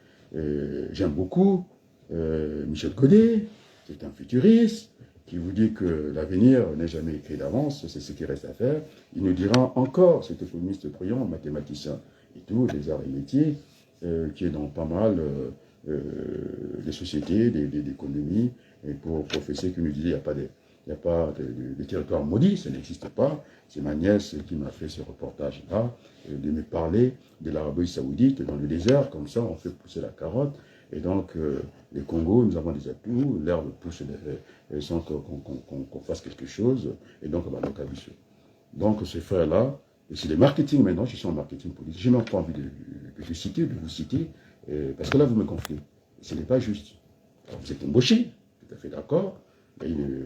j'aime beaucoup Michel Godet, c'est un futuriste, qui vous dit que l'avenir n'est jamais écrit d'avance, c'est ce qui reste à faire. Il nous dira encore, cet économiste brillant, mathématicien et tout, des arts et métiers, qui est dans pas mal des sociétés, d'économies, et pour professer qui nous disait il n'y a pas de territoire maudit, ça n'existe pas. C'est ma nièce qui m'a fait ce reportage-là, de me parler de l'Arabie Saoudite dans le désert, comme ça on fait pousser la carotte. Et donc, le Congo, nous avons des atouts, l'herbe pousse sans qu'on fasse quelque chose, et donc on va donc abuser. Donc, ce frère-là, et c'est le marketing maintenant, je suis en marketing politique, je n'ai même pas envie de vous citer, parce que là, vous me gonflez. Ce n'est pas juste. Alors, vous êtes embauché, tout à fait d'accord, il y a une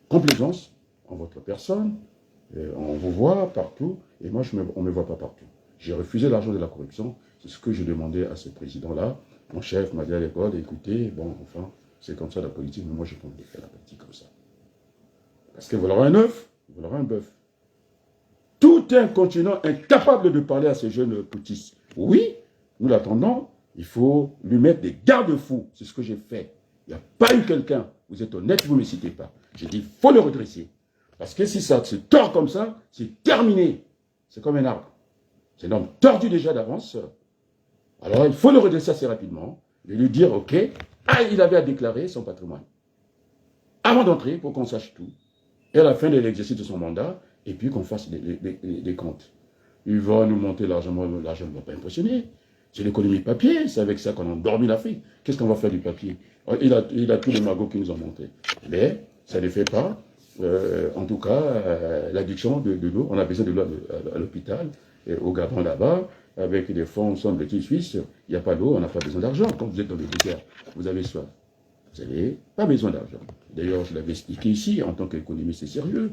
complaisance en votre personne, on vous voit partout, et moi, on ne me voit pas partout. J'ai refusé l'argent de la corruption. C'est ce que je demandais à ce président-là. Mon chef m'a dit à l'école, écoutez, bon, enfin, c'est comme ça la politique, mais moi, je compte faire la politique comme ça. Parce que vous aurez un œuf, vous aurez un bœuf. Tout un continent incapable de parler à ces jeunes petits. Oui, nous l'attendons, il faut lui mettre des garde-fous. C'est ce que j'ai fait. Il n'y a pas eu quelqu'un, vous êtes honnête, vous ne me citez pas. J'ai dit, il faut le redresser. Parce que si ça se tord comme ça, c'est terminé. C'est comme un arbre. C'est un homme tordu déjà d'avance. Alors, il faut le redresser assez rapidement et lui dire, ok, il avait à déclarer son patrimoine. Avant d'entrer, pour qu'on sache tout. Et à la fin de l'exercice de son mandat, et puis qu'on fasse des comptes. Il va nous monter l'argent ne va pas impressionner. C'est l'économie papier, c'est avec ça qu'on a endormi l'Afrique. Qu'est-ce qu'on va faire du papier? Il a tous les magots qui nous ont montré. Mais ça ne fait pas, en tout cas, l'addiction de l'eau. On a besoin de l'eau à l'hôpital, au Gabon là-bas, avec des fonds, semble-t-il, suisses. Il n'y a pas d'eau, on n'a pas besoin d'argent. Quand vous êtes dans le désert, vous avez soif. Vous n'avez pas besoin d'argent. D'ailleurs, je l'avais expliqué ici, en tant qu'économiste, c'est sérieux.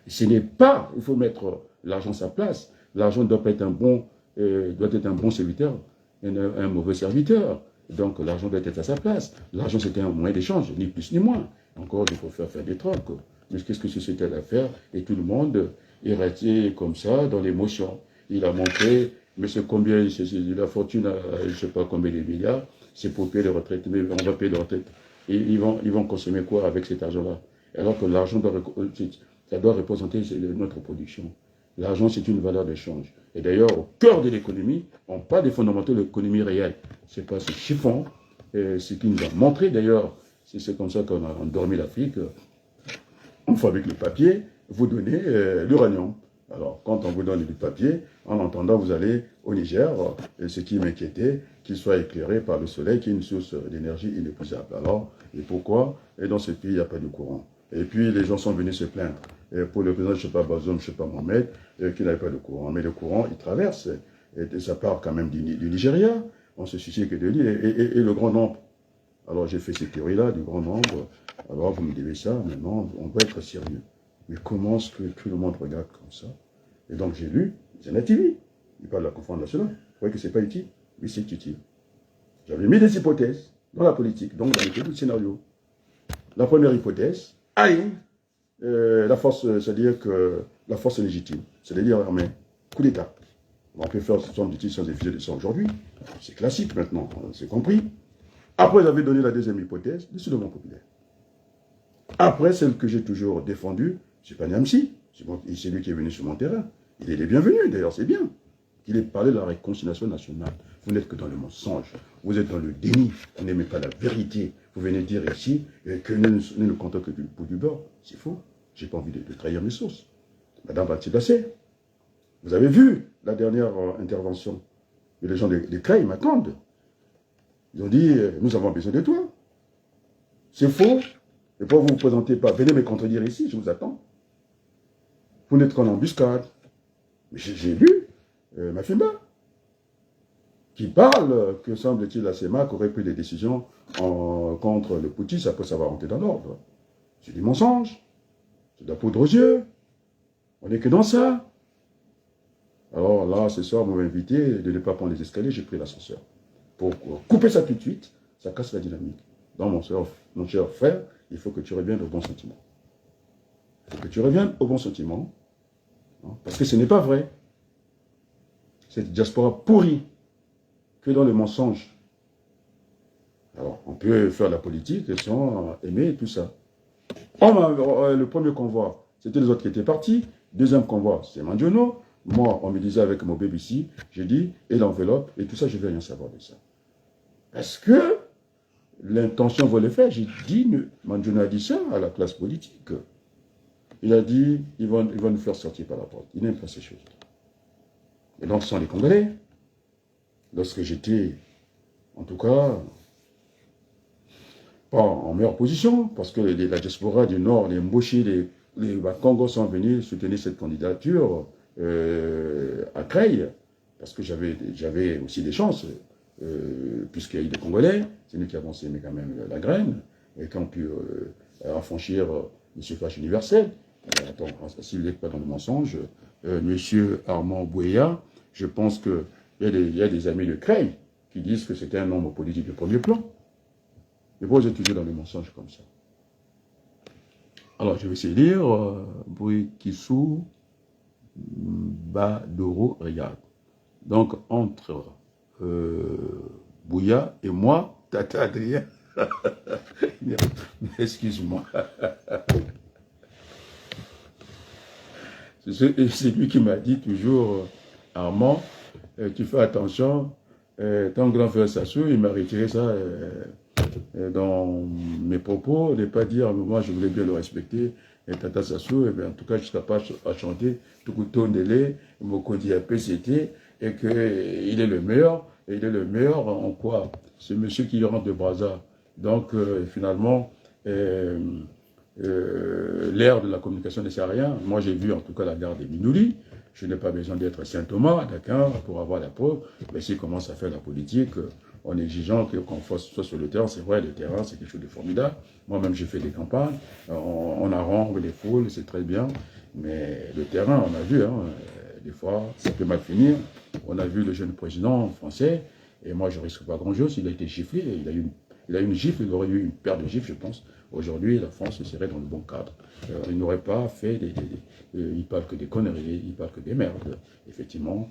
Ce n'est pas, il faut mettre l'argent à sa place. L'argent doit être un bon serviteur, un mauvais serviteur. Donc l'argent doit être à sa place. L'argent, c'était un moyen d'échange, ni plus ni moins. Encore, il faut faire des trocs. Mais qu'est-ce que c'était à faire? Et tout le monde est resté comme ça, dans l'émotion. Il a montré, mais c'est combien, la fortune, je ne sais pas combien de milliards, c'est pour payer les retraites, mais on va payer les retraites. Et ils vont consommer quoi avec cet argent-là? Alors que l'argent ça doit représenter notre production. L'argent, c'est une valeur d'échange. Et d'ailleurs, au cœur de l'économie, on parle des fondamentaux de l'économie réelle. Ce n'est pas ce chiffon, ce qui nous a montré d'ailleurs, c'est comme ça qu'on a endormi l'Afrique. On fabrique le papier, vous donnez l'uranium. Alors, quand on vous donne du papier, en entendant, vous allez au Niger, ce qui m'inquiétait, qu'il soit éclairé par le soleil, qui est une source d'énergie inépuisable. Alors, et pourquoi? Et dans ce pays, il n'y a pas de courant. Et puis, les gens sont venus se plaindre. Et pour le président, je ne sais pas, Bazoum, je ne sais pas, Mohamed, qu'il n'avait pas de courant. Mais le courant, il traverse. Et ça part quand même du Nigeria. On se soucie que de lui. Et le grand nombre. Alors, j'ai fait cette théorie-là, du grand nombre. Alors, vous me devez ça. Maintenant, on doit être sérieux. Mais comment est-ce que tout le monde regarde comme ça? Et donc, j'ai lu Zana TV. Il parle de la conférence nationale. Vous croyez que ce n'est pas utile? Oui, c'est utile. J'avais mis des hypothèses dans la politique, donc dans les scénarios. La première hypothèse, la force, c'est-à-dire que la force légitime, c'est-à-dire l'armée, coup d'État. On peut faire ce genre d'utiles sans diffuser de ça aujourd'hui. C'est classique maintenant, c'est compris. Après, j'avais donné la deuxième hypothèse, le soulèvement populaire. Après, celle que j'ai toujours défendue, c'est pas Niamsi, c'est lui qui est venu sur mon terrain. Il est les bienvenus, d'ailleurs, c'est bien. Il est parlé de la réconciliation nationale. Vous n'êtes que dans le mensonge. Vous êtes dans le déni. Vous n'aimez pas la vérité. Vous venez dire ici que nous ne comptons que du bout du bord. C'est faux. Je n'ai pas envie de trahir mes sources. Madame Batibassé, vous avez vu la dernière intervention. Et les gens des CREI m'attendent. Ils ont dit, nous avons besoin de toi. C'est faux. Et pourquoi vous ne vous présentez pas? Venez me contredire ici, je vous attends. Vous n'êtes qu'en embuscade. Mais j'ai lu Mafimba, qui parle que, semble-t-il, la CEMAC aurait pris des décisions contre le putschisme après savoir rentré dans l'ordre. C'est du mensonge. C'est de la poudre aux yeux. On n'est que dans ça. Alors là, ce soir, on m'a invité de ne pas prendre les escaliers, j'ai pris l'ascenseur. Pour couper ça tout de suite, ça casse la dynamique. Donc, mon cher frère, il faut que tu reviennes au bon sentiment. Il faut que tu reviennes au bon sentiment. Parce que ce n'est pas vrai. Cette diaspora pourrie que dans le mensonge. Alors, on peut faire la politique sans aimer tout ça. Le premier convoi, c'était les autres qui étaient partis. Deuxième convoi, c'est Mandiono. Moi, on me disait avec mon bébé ici, j'ai dit, et l'enveloppe, et tout ça, je ne vais rien savoir de ça. Parce que l'intention voulait faire, j'ai dit, Mandiono a dit ça à la classe politique. Il a dit, il va nous faire sortir par la porte. Il n'aime pas ces choses. Et donc, ce sont les Congolais. Lorsque j'étais, en tout cas, pas en meilleure position, parce que la diaspora du Nord, les Mboshi, les Congos sont venus soutenir cette candidature à Creil, parce que j'avais aussi des chances, puisqu'il y a eu des Congolais, c'est nous qui avons sémé quand même la graine, et qui ont pu affranchir le suffrage universel. Attends, s'il n'est pas dans le mensonge, monsieur Armand Bouéa, Je pense qu'il y a des amis de Creil qui disent que c'était un homme politique de premier plan. Et pourquoi vous êtes toujours dans le mensonge comme ça? Alors, je vais essayer de lire Boukissou Badoro, regarde. Donc, entre Bouya et moi, Tata Adrien, excuse-moi. C'est lui qui m'a dit toujours, Armand, tu fais attention, ton grand frère Sassou, il m'a retiré ça dans mes propos, ne pas dire, moi je voulais bien le respecter, et Tata Sassou, en tout cas je ne serai pas à chanter Tukuto Ndele, Mokodi APCT, et qu'il est le meilleur, et il est le meilleur en quoi? C'est monsieur qui rentre de Brazza. Donc finalement, l'ère de la communication ne sert à rien. Moi, j'ai vu en tout cas la gare des Minouli. Je n'ai pas besoin d'être Saint-Thomas, Dakar, pour avoir la preuve. Mais s'il commence à faire la politique en exigeant qu'on soit sur le terrain, c'est vrai, le terrain, c'est quelque chose de formidable. Moi-même, j'ai fait des campagnes. On harangue les foules, c'est très bien. Mais le terrain, on a vu, hein, des fois, ça peut mal finir. On a vu le jeune président français. Et moi, je ne risque pas grand-chose. Il a été giflé. Il a eu une gifle, il aurait eu une paire de gifles, je pense. Aujourd'hui, la France serait dans le bon cadre. Il n'aurait pas fait il parle que des conneries, il parle que des merdes. Effectivement,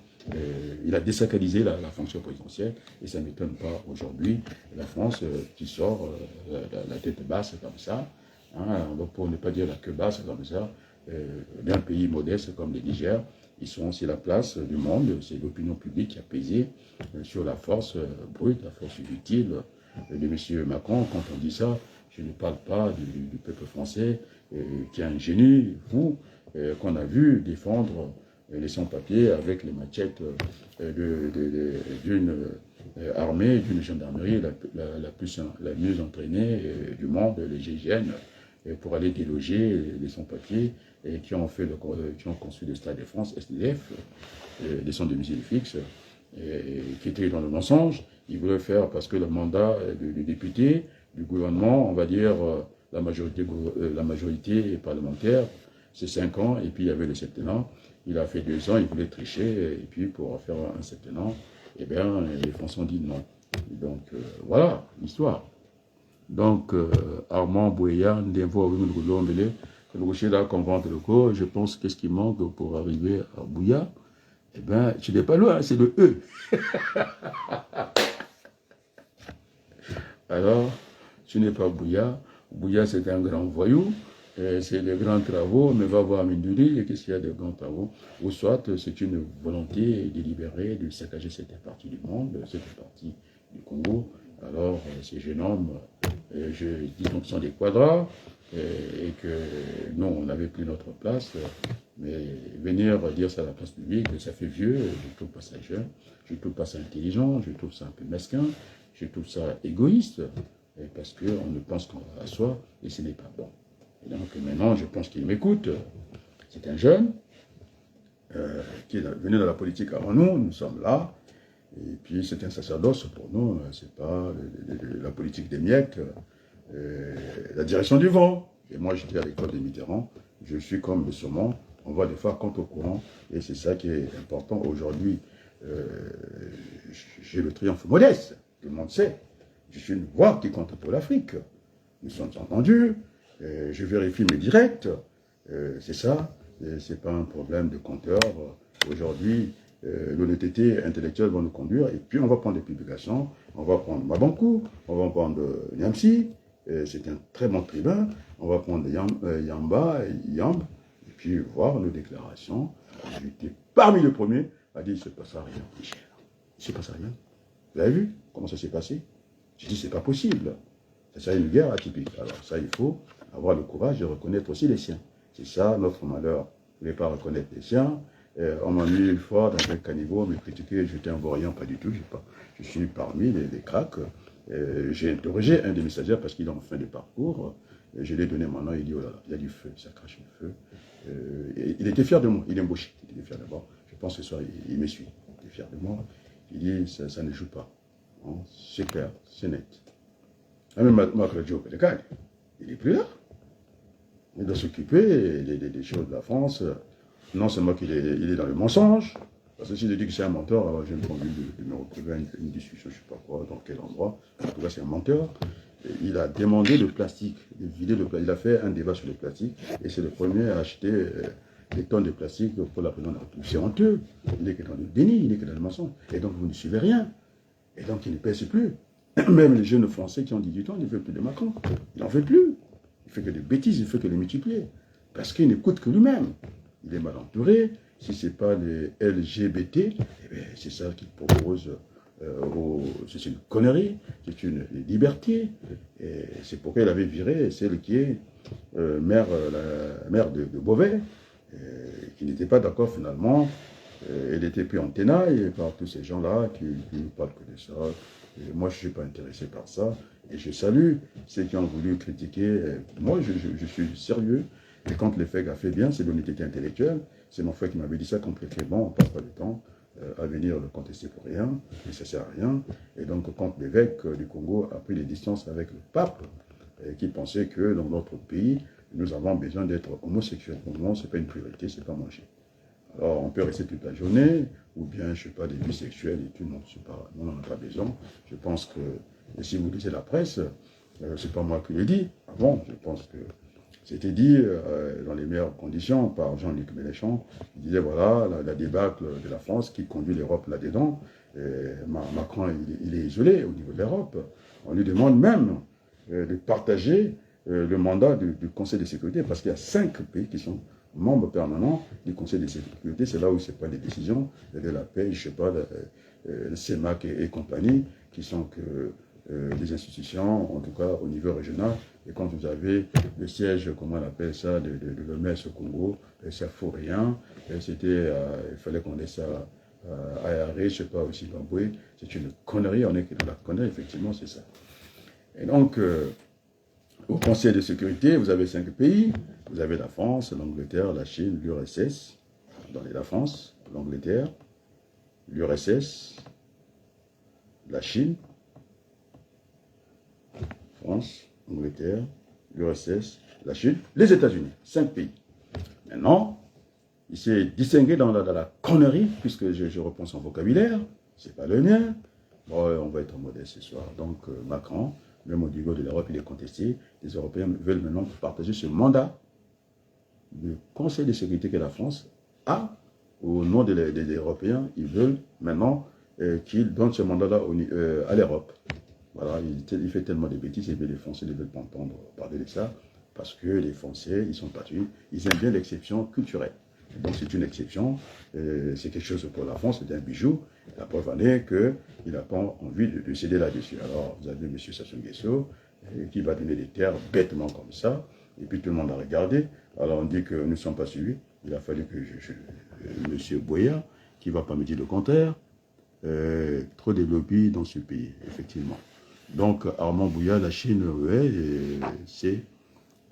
il a désacralisé la fonction présidentielle et ça ne m'étonne pas aujourd'hui. La France qui sort la tête basse comme ça, hein, pour ne pas dire la queue basse comme ça, d'un pays modeste comme le Niger, ils sont aussi la place du monde. C'est l'opinion publique qui a pesé sur la force brute, la force utile de M. Macron. Quand on dit ça, je ne parle pas du peuple français qui est un génie fou, qu'on a vu défendre les sans-papiers avec les machettes d'une armée, d'une gendarmerie la mieux entraînée du monde, les GIGN, pour aller déloger les sans-papiers qui ont construit le Stade de France, SDF, des centres de musique fixe, qui étaient dans le mensonge. Ils voulaient faire, parce que le mandat du député, du gouvernement, on va dire la majorité parlementaire, c'est 5 ans, et puis il y avait le septennat. Il a fait 2 ans, il voulait tricher, et puis pour faire un septennat, eh bien, les Français ont dit non. Donc, voilà l'histoire. Donc, Armand Bouya, Ndevo, Mbele, le rocher là, qu'on vente le corps, je pense qu'est-ce qui manque pour arriver à Bouya? Eh bien, tu n'es pas loin, c'est le E. Alors, tu n'es pas Bouya. Bouya, c'est un grand voyou. C'est les grands travaux, mais va voir Minduli, et qu'est-ce qu'il y a de grands travaux? Ou soit, c'est une volonté délibérée de saccager cette partie du monde, cette partie du Congo. Alors, ces jeunes hommes, je dis donc sont des quadras, et que nous, on n'avait plus notre place. Mais venir dire ça à la place publique, ça fait vieux, je trouve pas ça jeune, je trouve pas ça intelligent, je trouve ça un peu mesquin, je trouve ça égoïste, parce qu'on ne pense qu'à soi, et ce n'est pas bon. Et donc maintenant, je pense qu'il m'écoute. C'est un jeune qui est venu dans la politique avant nous, nous sommes là, et puis c'est un sacerdoce pour nous, c'est pas la politique des miettes, la direction du vent. Et moi, j'étais à l'école des Mitterrand, je suis comme le saumon, on va des fois contre au courant, et c'est ça qui est important aujourd'hui. J'ai le triomphe modeste, tout le monde sait. Je suis une voix qui compte pour l'Afrique. Nous sommes entendus, je vérifie mes directs, c'est ça, c'est pas un problème de compteur. Aujourd'hui, l'honnêteté intellectuelle va nous conduire, et puis on va prendre des publications, on va prendre Mabankou, on va prendre Niamsi, c'est un très bon tribun, on va prendre Yamba, Yamb, et puis voir nos déclarations. J'étais parmi les premiers à dire, il ne se passe rien, Michel. Il ne se passe rien. Vous avez vu comment ça s'est passé? J'ai dit, c'est pas possible. C'est une guerre atypique. Alors ça, il faut avoir le courage de reconnaître aussi les siens. C'est ça notre malheur. Vous ne voulez pas reconnaître les siens. On m'a mis une fois dans un caniveau, me critiquer, j'étais un vaurien, pas du tout. Je suis parmi les cracks. J'ai interrogé un des messagers parce qu'il est en fin de parcours. Je lui ai donné mon nom, il dit, oh là là, il y a du feu, ça crache le feu. Il était fier de moi, il est embauché, il était fier de moi. Je pense que ce soir, il me suit, il est fier de moi. Il dit, ça ne joue pas. Hein, c'est clair, c'est net. Même Macron, il n'est plus là. Il doit s'occuper des choses de la France. Non seulement qu'il est dans le mensonge, Parce que si je dis que c'est un menteur, alors j'ai envie de me retrouver à une discussion, je ne sais pas quoi, dans quel endroit. En tout cas, c'est un menteur. Et il a demandé le plastique, de vider le plastique. Il a fait un débat sur le plastique et c'est le premier à acheter des tonnes de plastique pour la présidence de la République. C'est honteux. Il n'est que dans le déni, il n'est que dans le mensonge. Et donc, vous ne suivez rien. Et donc, il ne pèse plus. Même les jeunes Français qui ont 18 ans, ils ne veulent plus de Macron. Il n'en veut plus. Il fait que des bêtises, il fait que les multiplier. Parce qu'il n'écoute que lui-même. Il est mal entouré. Si ce n'est pas les LGBT, eh c'est ça qu'il propose. C'est une connerie, c'est une liberté. Et c'est pourquoi il avait viré celle qui est maire, la maire de Beauvais, qui n'était pas d'accord finalement. Elle était pris en tenaille par tous ces gens-là qui ne parlent que de ça. Et moi, je ne suis pas intéressé par ça. Et je salue ceux qui ont voulu critiquer. Moi, je suis sérieux. Et quand le FEG a fait bien, c'est l'honnêteté intellectuelle. C'est mon frère qui m'avait dit ça complètement. On ne passe pas le temps à venir le contester pour rien. Et ça ne sert à rien. Et donc, quand l'évêque du Congo a pris des distances avec le pape, qui pensait que dans notre pays, nous avons besoin d'être homosexuels. Pour moi, ce n'est pas une priorité, ce n'est pas manger. Alors, on peut rester toute la journée, ou bien, je ne sais pas, des bisexuels et tout, non, on n'en a pas besoin. Je pense que, et si vous lisez la presse, ce n'est pas moi qui l'ai dit. Bon, je pense que c'était dit dans les meilleures conditions par Jean-Luc Mélenchon. Il disait, voilà, la débâcle de la France qui conduit l'Europe là-dedans. Macron, il est isolé au niveau de l'Europe. On lui demande même de partager le mandat du Conseil de sécurité, parce qu'il y a 5 pays qui sont membres permanents du Conseil de sécurité. C'est là où c'est pas les décisions de la paix, je sais pas, le CEMAC et compagnie, qui sont que des institutions, en tout cas au niveau régional. Et quand vous avez le siège, comment on appelle ça, de l'OMS au Congo, ça ne faut rien. C'était, il fallait qu'on laisse ça à Harare, je ne sais pas, au Zimbabwe. C'est une connerie, on est dans la connerie, effectivement, c'est ça. Et donc, au Conseil de sécurité, vous avez 5 pays. Vous avez la France, l'Angleterre, la Chine, l'URSS. La France, l'Angleterre, l'URSS, la Chine, France, Angleterre, l'URSS, la Chine, les États-Unis. 5 pays. Maintenant, il s'est distingué dans la connerie, puisque je reprends son vocabulaire. C'est pas le mien. Bon, on va être modeste ce soir. Donc, Macron, même au niveau de l'Europe, il est contesté. Les Européens veulent maintenant partager ce mandat du Conseil de sécurité que la France a au nom des Européens. Ils veulent maintenant qu'il donne ce mandat-là à l'Europe. Voilà, il fait tellement de bêtises, et les Français ne veulent pas entendre parler de ça, parce que les Français, ils sont patriotes, ils aiment bien l'exception culturelle. Donc c'est une exception, c'est quelque chose pour la France, c'est un bijou. La preuve en est qu'il n'a pas envie de céder là-dessus. Alors vous avez M. Sassou Nguesso qui va donner des terres bêtement comme ça, et puis tout le monde a regardé. Alors on dit que nous ne sommes pas suivis. Il a fallu que M. Boya, qui ne va pas me dire le contraire, trop de lobbies dans ce pays, effectivement. Donc Armand Bouya, la Chine, ouais, c'est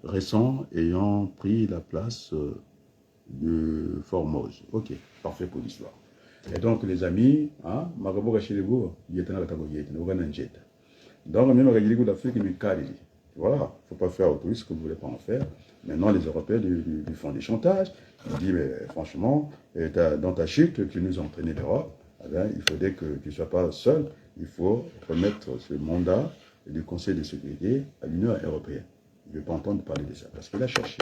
récent, ayant pris la place de Formose. Ok, parfait pour l'histoire. Et donc les amis, hein, Magaboga Chilego, donc même Magaboga d'Afrique, voilà, il ne faut pas faire autour ce que vous ne voulez pas en faire. Maintenant, les Européens lui font des chantages. Ils disent, mais franchement, dans ta chute qui nous a entraîné l'Europe, eh bien, il faudrait que tu ne sois pas seul. Il faut remettre ce mandat du Conseil de sécurité à l'Union européenne. Il ne veut pas entendre parler de ça, parce qu'il a cherché.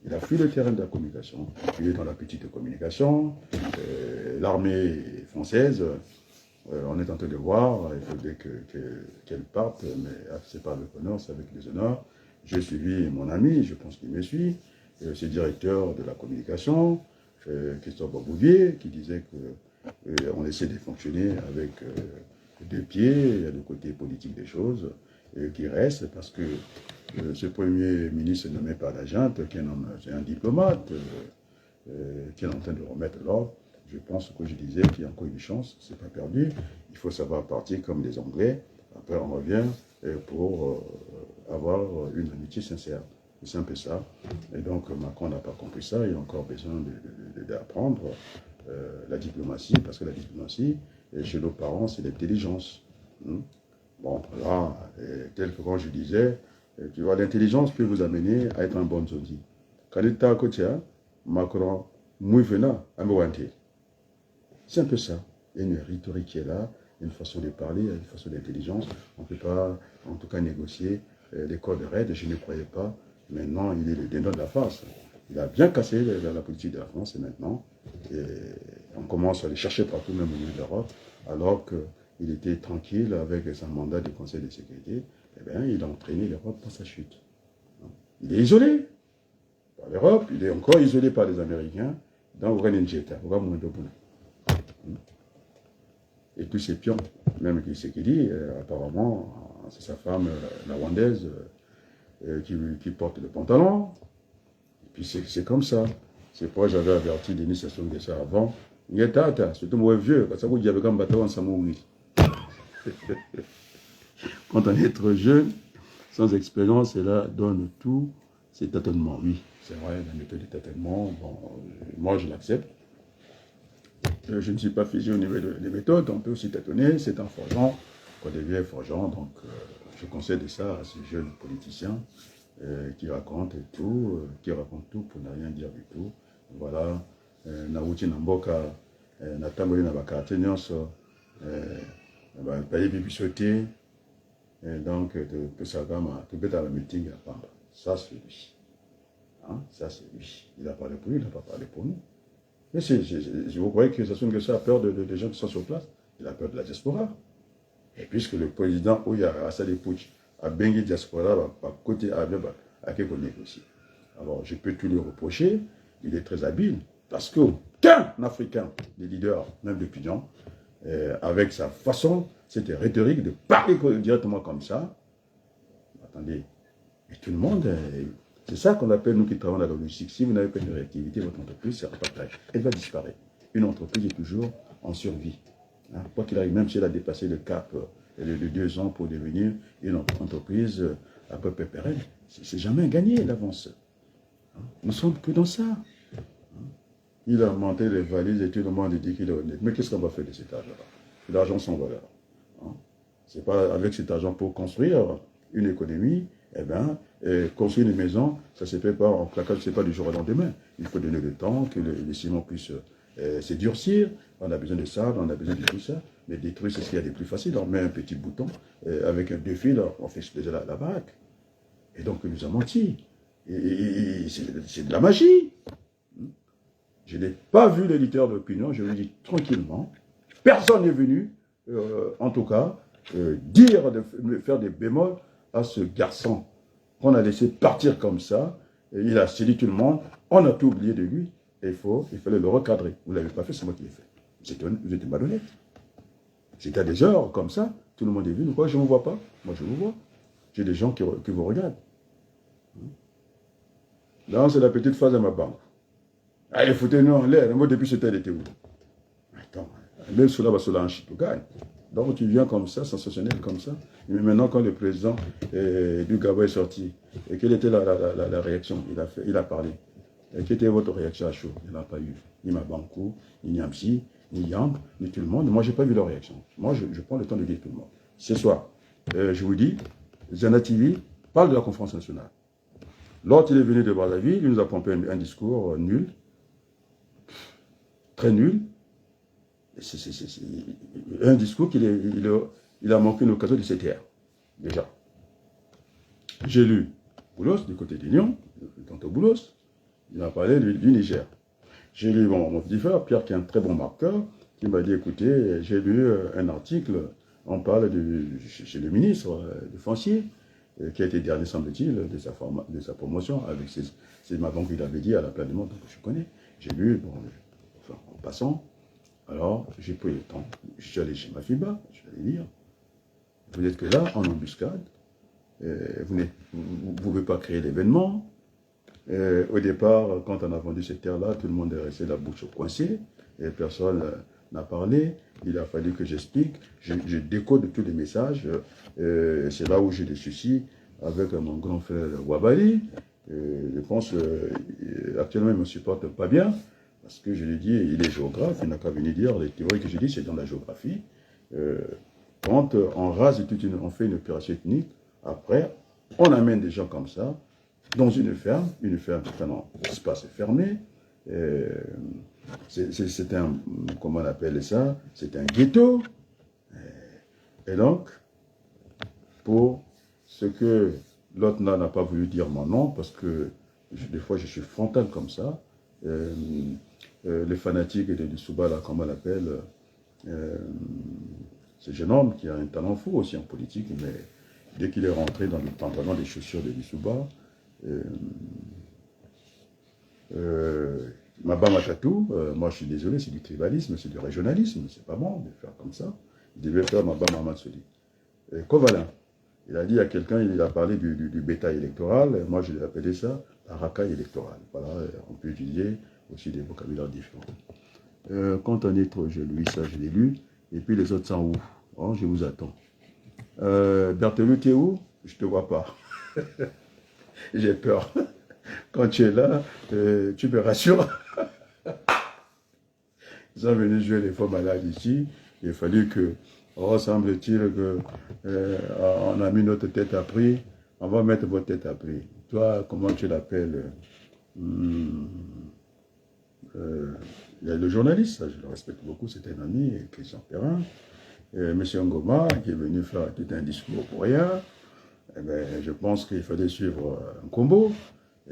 Il a fui le terrain de la communication. Il est dans la petite communication. L'armée française, on est en train de voir, il faudrait qu'elle parte, mais c'est pas avec honneur, c'est avec les honneurs. J'ai suivi mon ami, je pense qu'il me suit, c'est le directeur de la communication, Christophe Bouvier, qui disait qu'on essaie de fonctionner avec 2 pieds, il y a le côté politique des choses, qui reste, parce que ce Premier ministre nommé par la junte, c'est un diplomate, qui est en train de remettre l'ordre. Je pense que je disais qu'il y a encore une chance, c'est pas perdu. Il faut savoir partir comme les Anglais. Après, on revient pour avoir une amitié sincère. C'est un peu ça. Et donc, Macron n'a pas compris ça. Il a encore besoin d'apprendre la diplomatie, parce que la diplomatie, chez nos parents, c'est l'intelligence. Bon, là, tel que quand je disais, tu vois, l'intelligence peut vous amener à être un bon zombie. Quand il est à côté, Macron, muy vena, un bon C'est un peu ça. Il y a une rhétorique qui est là, une façon de parler, une façon d'intelligence. On ne peut pas, en tout cas, négocier les codes raids. Je ne croyais pas. Maintenant, il est le dénonce de la farce. Il a bien cassé la politique de la France et maintenant, on commence à les chercher partout, même au niveau de l'Europe, alors qu'il était tranquille avec son mandat du Conseil de sécurité. Eh bien, il a entraîné l'Europe dans sa chute. Il est isolé par l'Europe, il est encore isolé par les Américains. Donc, et tous ces pions, même qui c'est qui dit, apparemment, c'est sa femme, la rwandaise, qui porte le pantalon. Et puis c'est comme ça. C'est pourquoi j'avais averti Denis Sassou Nguesso avant. Tata, surtout moi vieux, parce que vous avez comme bateau en Samouni. Quand on est trop jeune, sans expérience, et là, donne tout, c'est tâtonnement. Oui, c'est vrai, la méthode de tâtonnement, bon, moi je l'accepte. Je ne suis pas figé au niveau des méthodes, on peut aussi tâtonner, c'est un forgeant, qu'on devient forgeant, donc je conseille de ça à ces jeunes politiciens qui racontent tout, pour ne rien dire du tout. Voilà, Naouti Namboka, Natamboli Nabakate Nyonso, Paye Bibichoté, donc tout ça, tout peut à la meeting à Pamba. Ça c'est lui. Hein? Ça c'est lui. Il a parlé pour lui, il n'a pas parlé pour nous. Mais vous croyez que Sassou Nguesso a peur des gens qui sont sur place? Il a peur de la diaspora. Et puisque le président Ouya Assali Pouch a bengi diaspora, à côté à quelque négocier. Alors je peux tout lui reprocher, il est très habile, parce qu'aucun Africain, des leaders, même d'opinion, avec sa façon, cette rhétorique de parler directement comme ça, attendez, et tout le monde... c'est ça qu'on appelle, nous qui travaillons dans la logistique. Si vous n'avez pas de réactivité, votre entreprise sera partage. Elle va disparaître. Une entreprise est toujours en survie. Hein? Quoi qu'il arrive, même si elle a dépassé le cap de 2 ans pour devenir une entreprise à peu près pérenne, c'est jamais gagné l'avance. Hein? Nous sommes que dans ça. Hein? Il a monté les valises et tout le monde dit qu'il est honnête. Mais qu'est-ce qu'on va faire de cet argent-là? L'argent sans valeur. Hein? C'est pas avec cet argent pour construire une économie. Eh bien, construire une maison, ça ne se fait pas en claquant, ce n'est pas du jour au lendemain. Il faut donner le temps, que les ciments puissent se durcir. On a besoin de ça, on a besoin de tout ça. Mais détruire, c'est ce qu'il y a de plus facile. On met un petit bouton, avec 2 fils, on fait déjà la baraque. Et donc, il nous a menti. C'est de la magie. Je n'ai pas vu l'éditeur d'opinion, je le dis tranquillement. Personne n'est venu, en tout cas, faire des bémols à ce garçon qu'on a laissé partir comme ça. Et il a séduit tout le monde. On a tout oublié de lui. Et il fallait le recadrer. Vous ne l'avez pas fait, c'est moi qui l'ai fait. Vous êtes malhonnête. C'était à des heures comme ça. Tout le monde est venu. Pourquoi je ne vous vois pas? Moi, je vous vois. J'ai des gens qui vous regardent. Là, c'est la petite phase à ma banque. Allez, foutez-nous en l'air. Moi, depuis ce temps, elle était où? Attends. Même cela va se lâcher, tu gagnes. Donc tu viens comme ça, sensationnel comme ça. Mais maintenant, quand le président du Gabon est sorti, et quelle était la réaction? Il a parlé. Et quelle était votre réaction à chaud? Il n'a pas eu. Ni ma banco, ni Niamsi, ni Yamb, ni tout le monde. Moi, je n'ai pas vu leur réaction. Moi, je prends le temps de dire tout le monde. Ce soir, je vous dis, Zana TV parle de la conférence nationale. Lorsqu'il est venu de Brazzaville, il nous a pompé un discours nul, très nul. C'est un discours il a manqué une occasion de se taire, déjà. J'ai lu Boulos, du côté d'Union, tantôt Boulos, il a parlé du Niger. J'ai lu mon petit frère, Pierre, qui est un très bon marqueur, qui m'a dit, écoutez, j'ai lu un article, on parle chez le ministre du Foncier, qui a été dernier, semble-t-il, de sa promotion, avec c'est ma banque qu'il avait dit à la Place du Monde, donc je connais. J'ai lu, bon, enfin, en passant. Alors, j'ai pris le temps, je suis allé chez ma FIBA, je vais aller lire. Vous n'êtes que là, en embuscade. Vous ne pouvez pas créer l'événement. Au départ, quand on a vendu cette terre-là, tout le monde est resté la bouche coincée. Et personne n'a parlé. Il a fallu que j'explique. Je décode tous les messages. C'est là où j'ai des soucis avec mon grand frère Wabali. Je pense actuellement, il ne me supporte pas bien. Parce que je lui dis, il est géographe, il n'a qu'à venir dire, les théories que je dis, c'est dans la géographie. Quand on rase, on fait une opération ethnique, après, on amène des gens comme ça, dans une ferme, c'est un espace fermé, C'est un, comment on appelle ça, c'est un ghetto. Et donc, pour ce que l'autre n'a pas voulu dire mon nom, parce que des fois je suis frontal comme ça, les fanatiques de Souba, là, comment on l'appelle, ce jeune homme qui a un talent fou aussi en politique, mais dès qu'il est rentré dans le pantalon des chaussures de Lissouba, Maba Matatou, moi je suis désolé, c'est du tribalisme, c'est du régionalisme, c'est pas bon de faire comme ça. Il devait faire Maba Mamatsoli. Kovalin, il a dit à quelqu'un, il a parlé du bétail électoral, moi je l'ai appelé ça la racaille électorale. Voilà, on peut utiliser aussi des vocabulaires différents. Quand on est trop, je lis ça, je l'ai lu, et puis les autres sont où? Oh, je vous attends. Berthelou, tu es où? Je te vois pas. J'ai peur. Quand tu es là, tu me rassures. Ils sont venus jouer les faux malades ici. Il a fallu que, oh, semble-t-il on a mis notre tête à prix. On va mettre votre tête à prix. Toi, comment tu l'appelles? Il y a le journaliste, je le respecte beaucoup, c'est un ami, Christian Perrin. Monsieur Ngoma, qui est venu faire tout un discours pour rien. Eh bien, je pense qu'il fallait suivre un combo.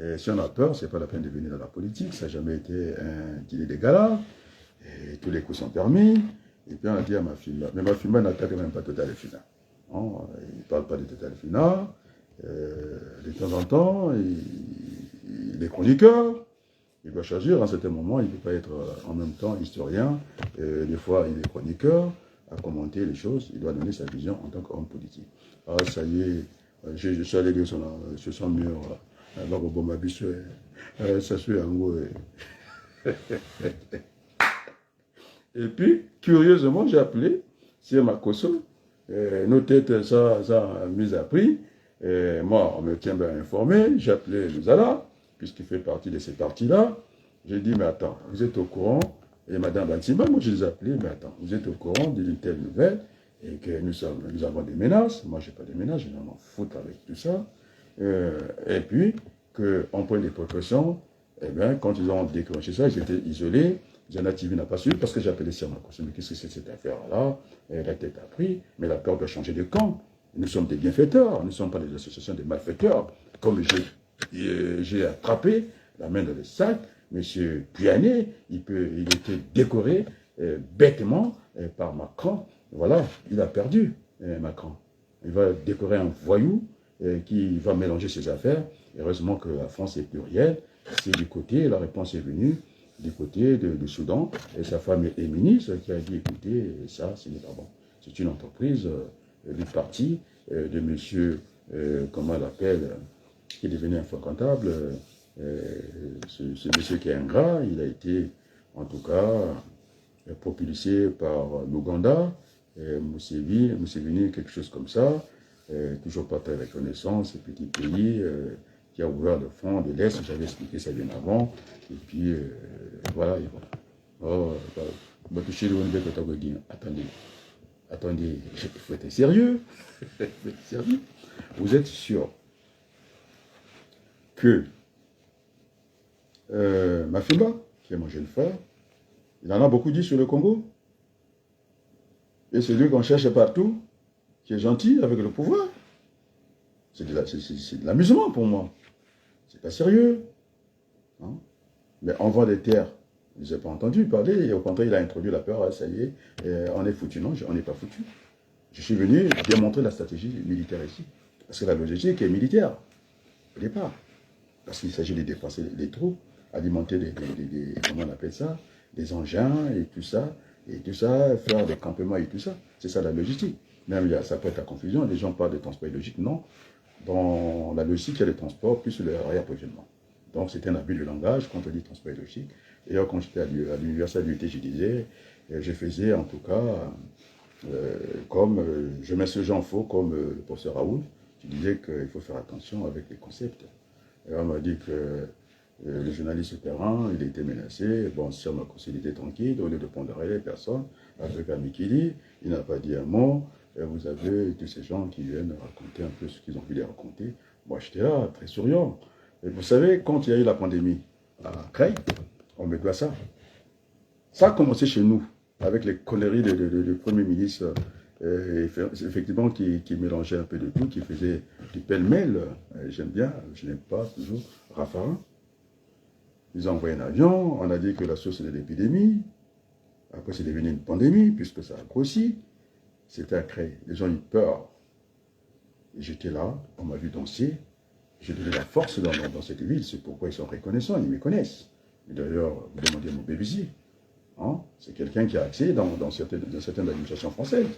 Et si on a peur, ce n'est pas la peine de venir dans la politique. Ça n'a jamais été un dîner de gala. Et tous les coups sont permis. Et puis on a dit à Mafimba. Mais Mafimba n'attaque même pas Total Fina. Il ne parle pas de Total Fina. De temps en temps, il est chroniqueur. Il doit choisir. À un certain moment, il ne peut pas être en même temps historien. Des fois, il est chroniqueur à commenter les choses. Il doit donner sa vision en tant qu'homme politique. Ah, ça y est, je suis allé lire sur son mur. Ça suit un mot. Et puis, curieusement, j'ai appelé Sir Makoso. Nos têtes, ça a mis à prix. Moi, on me tient bien informé. J'ai appelé Luzala, puisqu'il fait partie de ces partis-là. J'ai dit, mais attends, vous êtes au courant? Et Madame Bantimba, moi je les ai appelés, mais attends, vous êtes au courant d'une telle nouvelle et que nous avons des menaces. Moi, je n'ai pas de menaces, je m'en fous avec tout ça. Et puis, qu'on prenne des précautions. Eh bien, quand ils ont déclenché ça, ils étaient isolés. Zana TV n'a pas su parce que j'ai appelé Sir Makoso. Mais qu'est-ce que c'est cette affaire-là? La tête a pris, mais la peur doit changer de camp. Nous sommes des bienfaiteurs, nous ne sommes pas des associations de malfaiteurs. Comme j'ai attrapé la main dans le sac, M. Puyané, il était décoré bêtement par Macron. Voilà, il a perdu Macron. Il va décorer un voyou qui va mélanger ses affaires. Heureusement que la France est plurielle. C'est du côté, la réponse est venue du côté du Soudan. Et sa femme est ministre qui a dit, écoutez, ça, ce n'est pas bon. C'est une entreprise du parti de monsieur, comment on l'appelle, qui est devenu info-comptable. Ce monsieur qui est ingrat, il a été, en tout cas, propulsé par l'Ouganda, Museveni, quelque chose comme ça, toujours pas très reconnaissant, ce petit pays qui a ouvert le front de l'Est, j'avais expliqué ça bien avant, et puis voilà. Oh, attendez, il faut être sérieux. Vous êtes sûr que Mafimba, qui est mon jeune frère, il en a beaucoup dit sur le Congo. Et c'est lui qu'on cherche partout, qui est gentil avec le pouvoir. C'est de l'amusement pour moi. C'est pas sérieux. Hein? Mais on vend des terres. Je n'ai pas entendu parler. Et au contraire, il a introduit la peur. Ça y est, on est foutu. Non, on n'est pas foutu. Je suis venu démontrer la stratégie militaire ici. Parce que la logistique est militaire, au départ. Parce qu'il s'agit de déplacer les troupes, alimenter comment on appelle ça, des engins et tout ça, faire des campements et tout ça. C'est ça la logistique. Même ça peut être la confusion, les gens parlent de transport logique, non. Dans la logistique, il y a le transport plus le réapprovisionnement. Donc c'est un abus de langage quand on dit transport logique. Et quand j'étais à l'université de l'UT, je disais, je faisais en tout cas, comme je mets ce genre faux comme le professeur Raoult, qui disait qu'il faut faire attention avec les concepts. Et on m'a dit que le journaliste terrain, il était menacé. Bon, Sir Makoso, il était tranquille, au lieu de pondérer les personnes, avec Amikili, il n'a pas dit un mot. Et vous avez tous ces gens qui viennent raconter un peu ce qu'ils ont voulu raconter. Moi, j'étais là, très souriant. Et vous savez, quand il y a eu la pandémie à Creil, on me doit ça. Ça a commencé chez nous, avec les conneries du Premier ministre, effectivement, qui mélangeait un peu de tout, qui faisait du pêle-mêle. J'aime bien, je n'aime pas toujours Raffarin. Ils ont envoyé un avion, on a dit que la source de l'épidémie. Après, c'est devenu une pandémie, puisque ça a grossi. C'était un craie. Les gens ont eu peur. Et j'étais là, on m'a vu danser. J'ai donné la force dans cette ville. C'est pourquoi ils sont reconnaissants, ils me connaissent. D'ailleurs, vous demandez à mon BBC. Hein? C'est quelqu'un qui a accès dans certaines administrations françaises.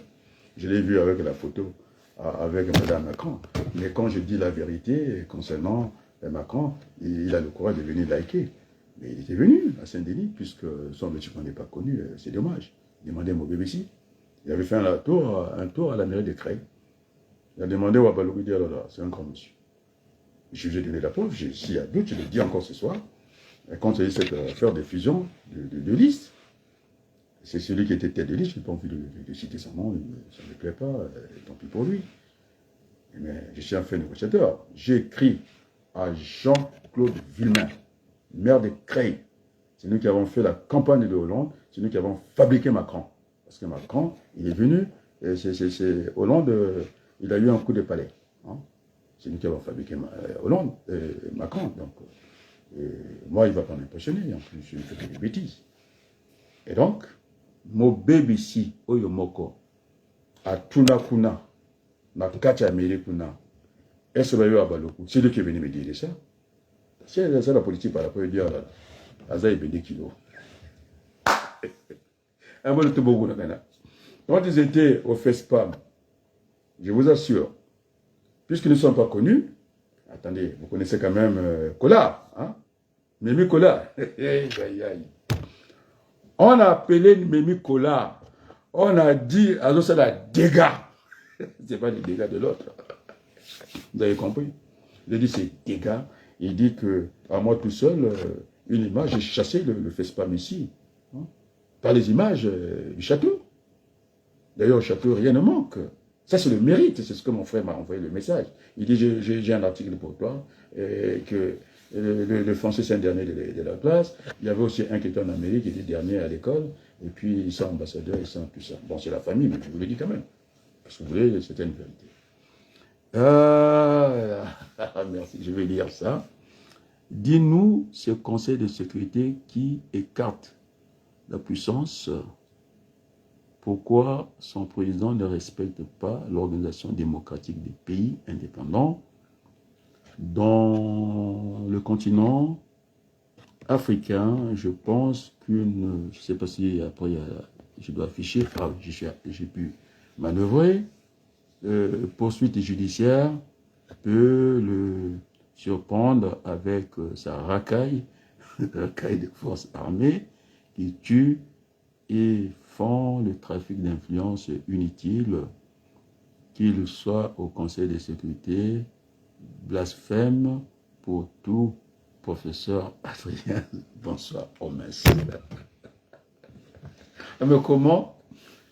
Je l'ai vu avec la photo avec Mme Macron. Mais quand je dis la vérité concernant Macron, il a le courage de venir liker. Mais il était venu à Saint-Denis, puisque son monsieur n'est pas connu, c'est dommage. Demandez à mon BBC. Il avait fait un tour à la mairie de Creil. Il a demandé au Wabalou, il dit, alors là, c'est un grand monsieur. Je lui ai donné la preuve, s'il y a doute, je le dis encore ce soir. Quand il y a eu cette affaire de fusion de liste, c'est celui qui était tête de liste, je n'ai pas envie de citer son nom, ça ne me plaît pas, tant pis pour lui. Mais je suis un fait négociateur. J'ai écrit à Jean-Claude Villemain, maire de Creil. C'est nous qui avons fait la campagne de Hollande, c'est nous qui avons fabriqué Macron. Parce que Macron, il est venu, c'est Hollande, il a eu un coup de palais. Hein. C'est nous qui avons fabriqué Hollande, Macron. Donc, moi, il ne va pas m'impressionner, en plus, je fais des bêtises. Et donc, mon BBC, Oyomoko, à Tunakuna, na Kacha Amerikuna, est-ce que c'est lui qui est venu me dire ça? C'est la politique par rapport à dire, Azaï Bende Kilo. Un bon de beaucoup, quand ils étaient au FESPAM, je vous assure, puisqu'ils ne sont pas connus, attendez, vous connaissez quand même Collard, hein? Mémi Collard. On a appelé Mémi Collard. On a dit, alors c'est la dégâts. Ce n'est pas les dégâts de l'autre. Vous avez compris? Il dit c'est dégâts. Il dit que, à moi tout seul, une image, j'ai chassé le FESPAM ici. Hein? Par les images du château. D'ailleurs, au château, rien ne manque. Ça, c'est le mérite. C'est ce que mon frère m'a envoyé le message. Il dit, j'ai un article pour toi, que le français, c'est un dernier de la classe. Il y avait aussi un qui était en Amérique, qui était dernier à l'école. Et puis, ils sont ambassadeurs, ils sont tout ça. Bon, c'est la famille, mais je vous le dis quand même. Parce que vous voulez, c'était une vérité. Merci, je vais lire ça. Dis-nous ce conseil de sécurité qui écarte la puissance. Pourquoi son président ne respecte pas l'organisation démocratique des pays indépendants dans le continent africain? Je pense qu'une, je ne sais pas si après je dois afficher, j'ai pu manœuvrer, poursuite judiciaire peut le surprendre avec sa racaille, racaille des forces armées qui tue et font le trafic d'influence inutile, qu'il soit au Conseil de sécurité, blasphème pour tout professeur Adrien. Bonsoir, Omens. Mais comment,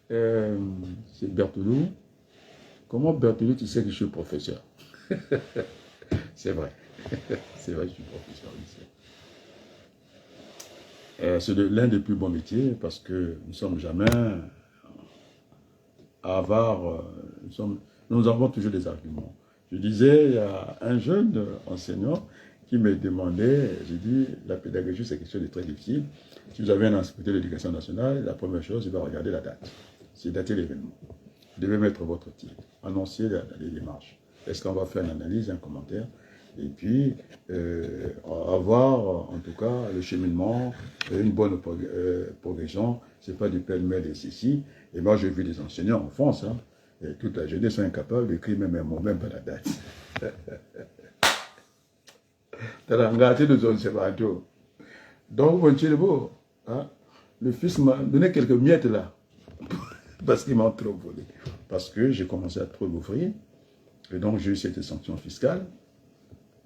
c'est Berthelot, comment Berthelot, tu sais que je suis professeur? C'est vrai, c'est vrai, je suis professeur lycée. C'est l'un des plus bons métiers parce que nous ne sommes jamais avares, nous avons toujours des arguments. Je disais, il y a un jeune enseignant qui me demandait, j'ai dit, la pédagogie c'est quelque chose de très difficile. Si vous avez un inspecteur de l'éducation nationale, la première chose, il va regarder la date. C'est dater l'événement. Vous devez mettre votre titre, annoncer les démarches. Est-ce qu'on va faire une analyse, un commentaire? Et puis, avoir, en tout cas, le cheminement, une bonne progression, ce n'est pas du pêle-mêle et ceci. Et moi, j'ai vu des enseignants en France, hein, et toute la jeunesse sont incapables d'écrire même un mot, même pas la date. T'as gâté de zone bateau. Donc, hein, le fils m'a donné quelques miettes là, parce qu'il m'a trop volé. Parce que j'ai commencé à trop l'ouvrir, et donc j'ai eu cette sanction fiscale.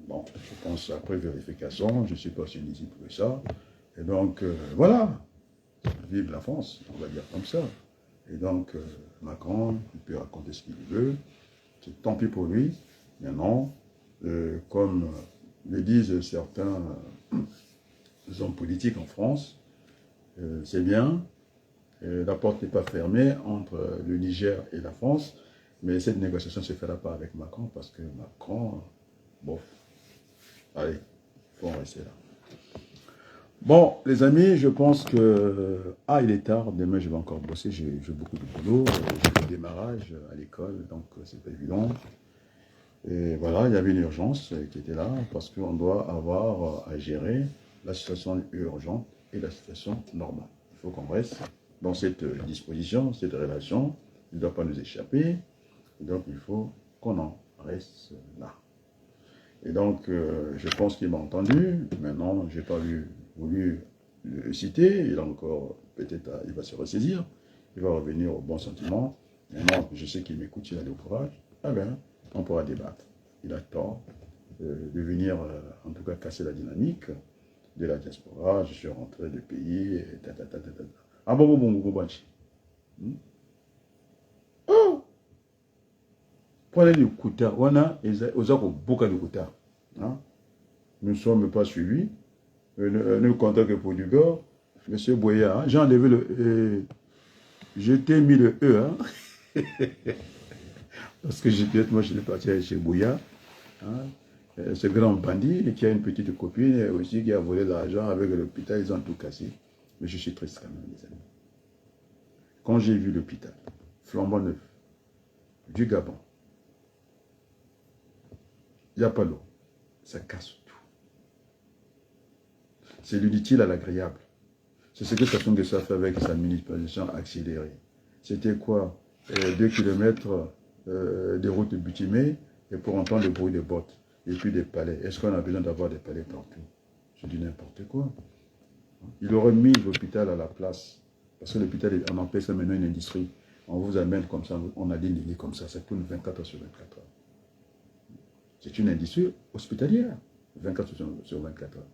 Bon, je pense après vérification, je ne suis pas aussi lisible que ça. Et donc, voilà, vive la France, on va dire comme ça. Et donc, Macron, il peut raconter ce qu'il veut, tant pis pour lui. Mais non, comme le disent certains hommes politiques en France. C'est bien. La porte n'est pas fermée entre le Niger et la France, mais cette négociation ne se fera pas avec Macron parce que Macron, bon, allez, il faut en rester là. Bon, les amis, je pense que... Ah, il est tard, demain je vais encore bosser, j'ai beaucoup de boulot, j'ai le démarrage à l'école, donc c'est pas évident. Et voilà, il y avait une urgence qui était là, parce qu'on doit avoir à gérer la situation urgente et la situation normale. Il faut qu'on reste dans cette disposition, cette relation, il ne doit pas nous échapper, et donc il faut qu'on en reste là. Et donc, je pense qu'il m'a entendu, maintenant, je n'ai pas voulu le citer, il a encore, peut-être, il va se ressaisir, il va revenir au bon sentiment. Maintenant, je sais qu'il m'écoute, il a du courage, ah ben, on pourra débattre. Il a tort de venir, en tout cas, casser la dynamique de la diaspora. Je suis rentré du pays, et Ah bon. Oh! Pour aller du Kouta, on a beaucoup de Kouta. Nous ne sommes pas suivis. Nous comptons que pour du beurre, M. Boya, hein, j'ai enlevé le... je t'ai mis le E, hein, parce que moi je suis parti chez Boya, hein, ce grand bandit qui a une petite copine aussi qui a volé de l'argent avec l'hôpital, ils ont tout cassé. Mais je suis triste quand même, les amis. Quand j'ai vu l'hôpital, flambant neuf, du Gabon, il n'y a pas l'eau, ça casse tout. C'est l'utile à l'agréable. C'est ce que Sassou Nguesso a fait avec sa municipalisation accélérée. C'était quoi 2 km de route bitumée et pour entendre le bruit des bottes et puis des palais. Est-ce qu'on a besoin d'avoir des palais partout? Je dis n'importe quoi. Il aurait mis l'hôpital à la place. Parce que l'hôpital, on en ça maintenant une industrie. On vous amène comme ça, on a des lits comme ça tourne 24 heures sur 24 heures. C'est une industrie hospitalière, 24 heures sur 24 heures.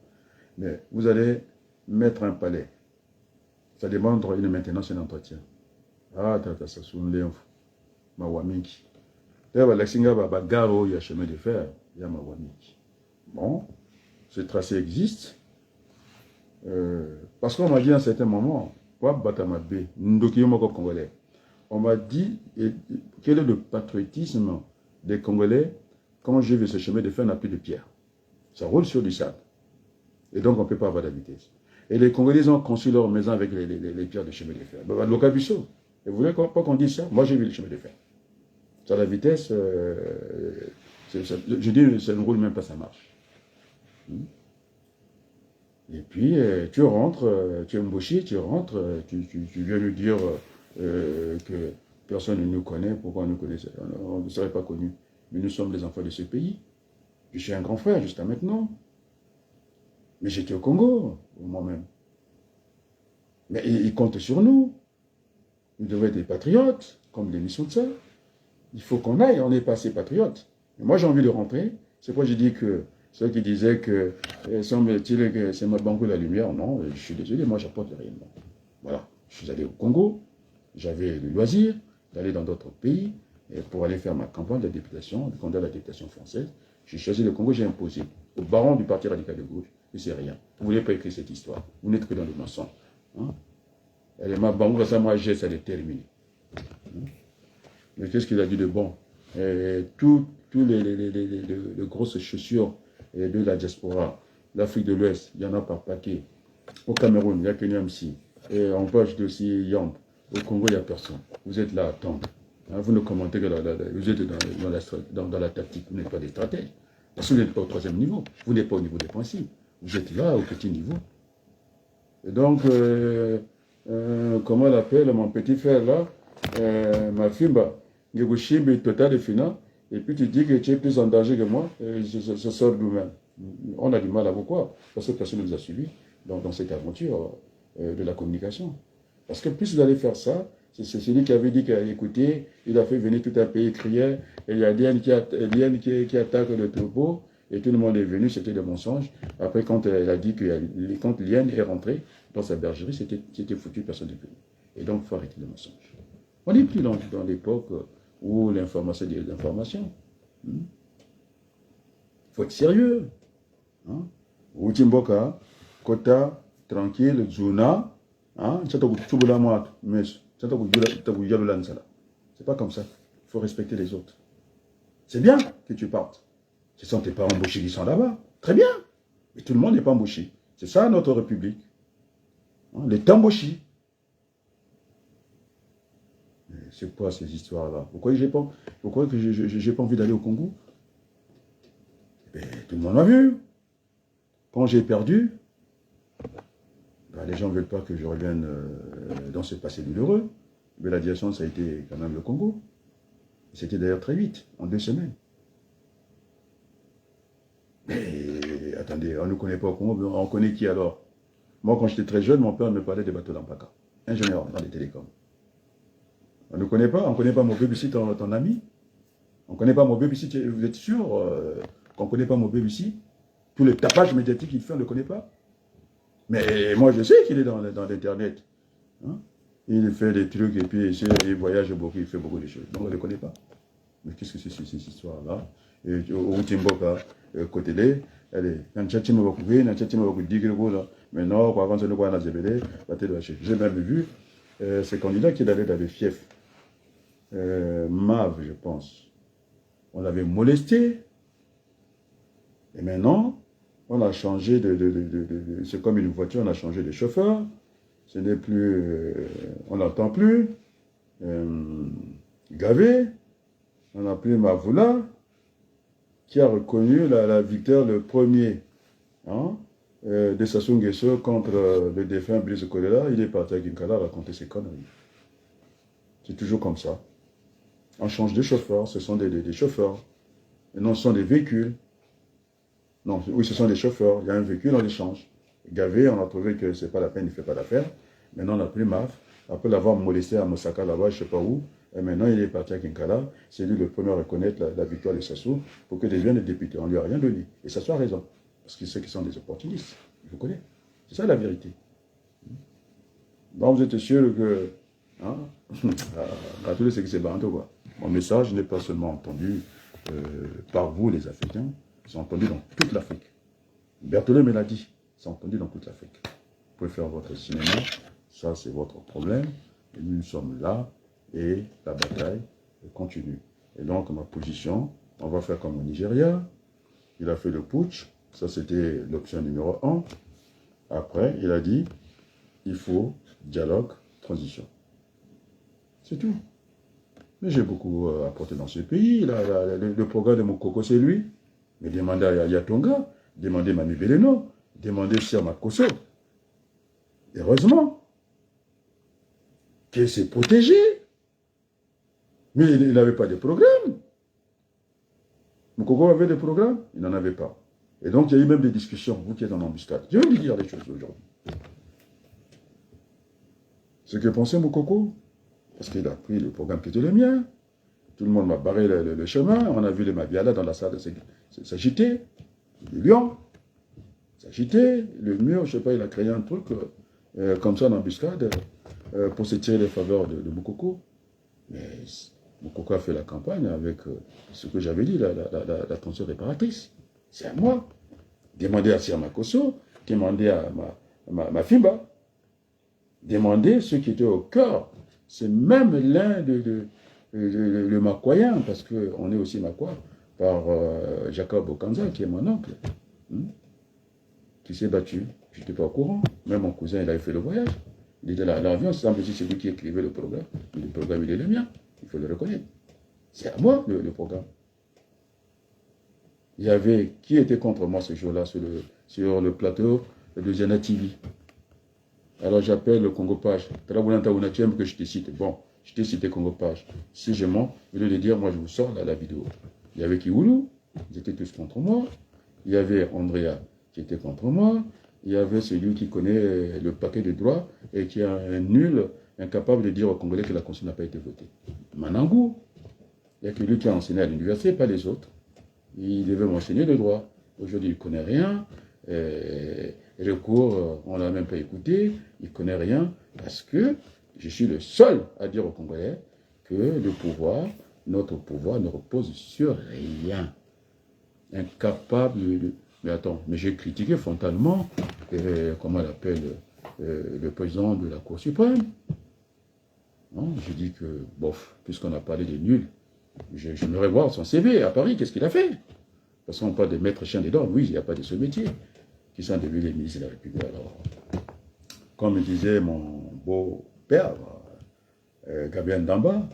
Mais vous allez mettre un palais. Ça demande une maintenance et un entretien. Ah, ça soulève l'info. Ma waminki. D'ailleurs, l'exinga va garo, il y a chemin de fer, il y a ma waminki. Bon, ce tracé existe. Parce qu'on m'a dit à un certain moment, on m'a dit quel est le patriotisme des Congolais quand j'ai vu ce chemin de fer n'a plus de pierre. Ça roule sur du sable. Et donc on ne peut pas avoir de vitesse. Et les Congolais ont conçu leur maison avec les pierres de chemin de fer. L'Okabiso. Et vous voulez pas qu'on dise ça? Moi j'ai vu le chemin de fer. Ça la vitesse, je dis ça ne roule même pas, ça marche. Et puis, tu rentres, tu es embauché, tu rentres, tu viens lui dire que personne ne nous connaît, pourquoi on nous connaissait, on ne serait pas connus. Mais nous sommes les enfants de ce pays. Je suis un grand frère jusqu'à maintenant. Mais j'étais au Congo, moi-même. Mais ils comptent sur nous. Nous devons être des patriotes, comme l'émission de ça. Il faut qu'on aille, on n'est pas assez patriotes. Et moi, j'ai envie de rentrer. C'est pourquoi j'ai dit que ceux qui disaient que semble-t-il que c'est ma banque de la lumière, non, je suis désolé, moi j'apporte rien. Voilà, je suis allé au Congo, j'avais le loisir d'aller dans d'autres pays pour aller faire ma campagne de députation, de candidat à la députation française. J'ai choisi le Congo, j'ai imposé au baron du Parti radical de gauche, que c'est rien. Vous ne voulez pas écrire cette histoire, vous n'êtes que dans le mensonge. Hein? Elle est ma banque, ça moi j'ai, ça est terminé. Mais qu'est-ce qu'il a dit de bon? Tous les grosses chaussures de la diaspora, l'Afrique de l'Ouest, il y en a par paquet. Au Cameroun, il n'y a que Niamsi. Et en poche aussi Yamp. Au Congo, il n'y a personne. Vous êtes là à attendre. Hein, vous ne commentez que vous êtes dans la tactique. Vous n'êtes pas des stratèges. Parce que vous n'êtes pas au 3e niveau. Vous n'êtes pas au niveau des principes. Vous êtes là au petit niveau. Et donc, comment elle appelle mon petit frère là, ma fille, Ngegushimbi total de finance. Et puis tu dis que tu es plus en danger que moi, je sors nous-mêmes. On a du mal à pourquoi? Parce que personne ne nous a suivis dans cette aventure de la communication. Parce que plus vous allez faire ça, c'est celui qui avait dit qu'il a écouté, il a fait venir tout un pays crier, et il y a Liane qui attaque le troupeau, et tout le monde est venu, c'était des mensonges. Après, quand elle a dit que quand Liane est rentrée dans sa bergerie, c'était foutu, personne n'est venu. Et donc, il faut arrêter les mensonges. On n'est plus dans l'époque où l'information dit l'information. Il faut être sérieux. Hein? Outimboka, Kota, tranquille, Zuna, hein, c'est pas comme ça. Il faut respecter les autres. C'est bien que tu partes. Ce sont tes parents embauchés qui sont là-bas. Très bien. Mais tout le monde n'est pas embauché. C'est ça notre République. Hein, les Tamboshi. C'est quoi ces histoires-là? Pourquoi j'ai pas envie d'aller au Congo? Ben, tout le monde m'a vu. Quand j'ai perdu, ben, les gens ne veulent pas que je revienne dans ce passé douloureux. Mais la direction, ça a été quand même le Congo. C'était d'ailleurs très vite, en 2 semaines. Mais attendez, on ne connaît pas au Congo, on connaît qui alors? Moi, quand j'étais très jeune, mon père me parlait des bateaux d'Ampaka. Ingénieur dans les télécoms. On ne connaît pas, on ne connaît pas Mobébissi, ton ami. On ne connaît pas Mobébissi, vous êtes sûr qu'on ne connaît pas Mobébissi? Tout le tapage médiatique qu'il fait, on ne le connaît pas. Mais moi, je sais qu'il est dans l'Internet. Hein? Il fait des trucs et puis il voyage beaucoup, il fait beaucoup de choses. Donc on ne le connaît pas. Mais qu'est-ce que c'est cette histoire-là? Au Timboka, côté là, allez, maintenant, avant de voir la ZBD, j'ai même vu ce candidat qui allait dans le fief. Mav, je pense. On l'avait molesté. Et maintenant, on a changé c'est comme une voiture, on a changé de chauffeur. Ce n'est plus, on n'entend plus. Gavé, on n'a plus Mavoula, qui a reconnu la victoire, le premier, hein, de Sassou Nguesso contre le défunt Blaise Kolela. Il est parti à Ginkala raconter ses conneries. C'est toujours comme ça. On change de chauffeur, ce sont des chauffeurs. Et non, ce sont des véhicules. Non, oui, ce sont des chauffeurs. Il y a un véhicule, on les change. Gavé, on a trouvé que ce n'est pas la peine, il ne fait pas d'affaires. Maintenant, on n'a plus MAF. Après l'avoir molesté à Mosaka, là-bas, je ne sais pas où. Et maintenant, il est parti à Kinkala. C'est lui le premier à reconnaître la victoire de Sassou pour que devienne le député. On ne lui a rien donné. Et Sassou a raison. Parce que ceux qui sont des opportunistes, je vous connais. C'est ça la vérité. Donc, vous êtes sûr que... Hein, à tous les ce qui s'est banté, quoi. Mon message n'est pas seulement entendu par vous, les Africains. C'est entendu dans toute l'Afrique. Berthollet me l'a dit. C'est entendu dans toute l'Afrique. Vous pouvez faire votre cinéma. Ça, c'est votre problème. Et nous sommes là. Et la bataille continue. Et donc, ma position, on va faire comme au Nigeria. Il a fait le putsch. Ça, c'était l'option numéro 1. Après, il a dit, il faut dialogue, transition. C'est tout. Mais j'ai beaucoup apporté dans ce pays. Le programme de Moukoko, c'est lui. Mais demandez à Yatonga, demandez à Mami Beleno, demandez à Makoso. Heureusement qu'il s'est protégé. Mais il n'avait pas de programme. Moukoko avait des programmes, il n'en avait pas. Et donc, il y a eu même des discussions, vous qui êtes en embuscade. Je vais vous dire les choses aujourd'hui. Ce que pensait Moukoko, parce qu'il a pris le programme qui était le mien, tout le monde m'a barré le chemin, on a vu les Mabiala dans la salle s'agiter, les lions s'agiter, le mur, je ne sais pas, il a créé un truc comme ça en embuscade pour se tirer les faveurs de Moukoko. Mais Moukoko a fait la campagne avec ce que j'avais dit, la tension réparatrice. C'est à moi. Demandez à Sir Makoso, demandez à ma Fiba, demandez ceux qui étaient au cœur. C'est même l'un le Makoyen, parce qu'on est aussi Makois, par Jacob Okanza, qui est mon oncle, qui s'est battu. Je n'étais pas au courant. Même mon cousin, il avait fait le voyage. Il était là, l'avion, c'est lui qui écrivait le programme. Mais le programme, il est le mien. Il faut le reconnaître. C'est à moi, le programme. Il y avait, qui était contre moi ce jour-là, sur le plateau de Jana TV. Alors j'appelle le Congo Page. Tu aimes que je te cite. Bon, je t'ai cité Congo Page. Si je mens, au lieu de dire, moi je vous sors la vidéo. Il y avait Kiwulu, ils étaient tous contre moi. Il y avait Andrea qui était contre moi. Il y avait celui qui connaît le paquet de droits et qui est un nul, incapable de dire aux Congolais que la Constitution n'a pas été votée. Manangou, il n'y a que lui qui a enseigné à l'université, pas les autres. Il devait m'enseigner le droit. Aujourd'hui, il ne connaît rien. Le cours, on ne l'a même pas écouté. Il ne connaît rien parce que je suis le seul à dire aux Congolais que le pouvoir, notre pouvoir ne repose sur rien. Incapable Mais attends, mais j'ai critiqué frontalement, comment on appelle, le président de la Cour suprême. J'ai dit que, bof, puisqu'on a parlé des nuls, j'aimerais voir son CV à Paris, qu'est-ce qu'il a fait? Parce qu'on parle de maître chien des dents, oui, il n'y a pas de ce métier, qui sont devenus les ministres de la République. Alors, comme me disait mon beau-père, Gabriel Ndamba,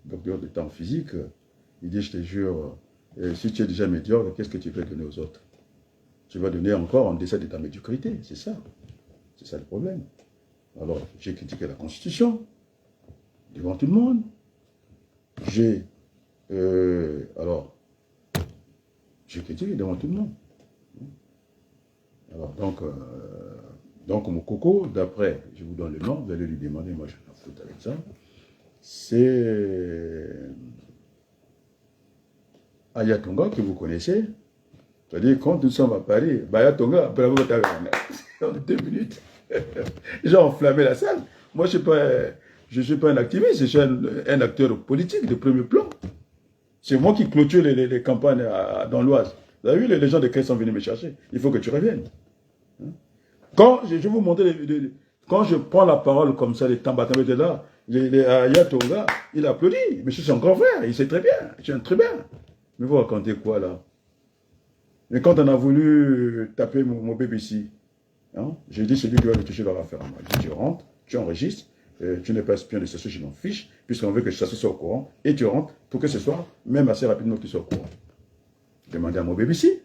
docteur d'état en physique, il dit, je te jure, si tu es déjà médiocre, qu'est-ce que tu veux donner aux autres? Tu vas donner encore en décès de ta médiocrité, c'est ça. C'est ça le problème. Alors, j'ai critiqué la Constitution, devant tout le monde. J'ai critiqué devant tout le monde. Alors, donc mon coco, d'après, je vous donne le nom, vous allez lui demander, moi je vais la foutre avec ça. C'est Aya Tonga, que vous connaissez. C'est-à-dire, quand nous sommes à Paris, Aya Tonga, bravo, en 2 minutes. J'ai enflammé la salle. Moi, je ne suis pas un activiste, je suis un acteur politique de premier plan. C'est moi qui clôture les campagnes dans l'Oise. Vous avez vu, les gens de Caisse sont venus me chercher. Il faut que tu reviennes. Quand je vais vous montrer, quand je prends la parole comme ça, les Tambatambé étaient là, Aya Tonga, il applaudit. Mais je suis son grand frère, il sait très bien, je suis un très bien. Mais vous racontez quoi là? Mais quand on a voulu taper mon bébé ici, j'ai dit, c'est lui qui va me toucher leur affaire. Je dis, tu rentres, tu enregistres, tu n'es pas espion de ce je m'en fiche, puisqu'on veut que ça soit au courant, et tu rentres pour que ce soit, même assez rapidement, qu'il soit au courant. Demandez à mon bébé ici.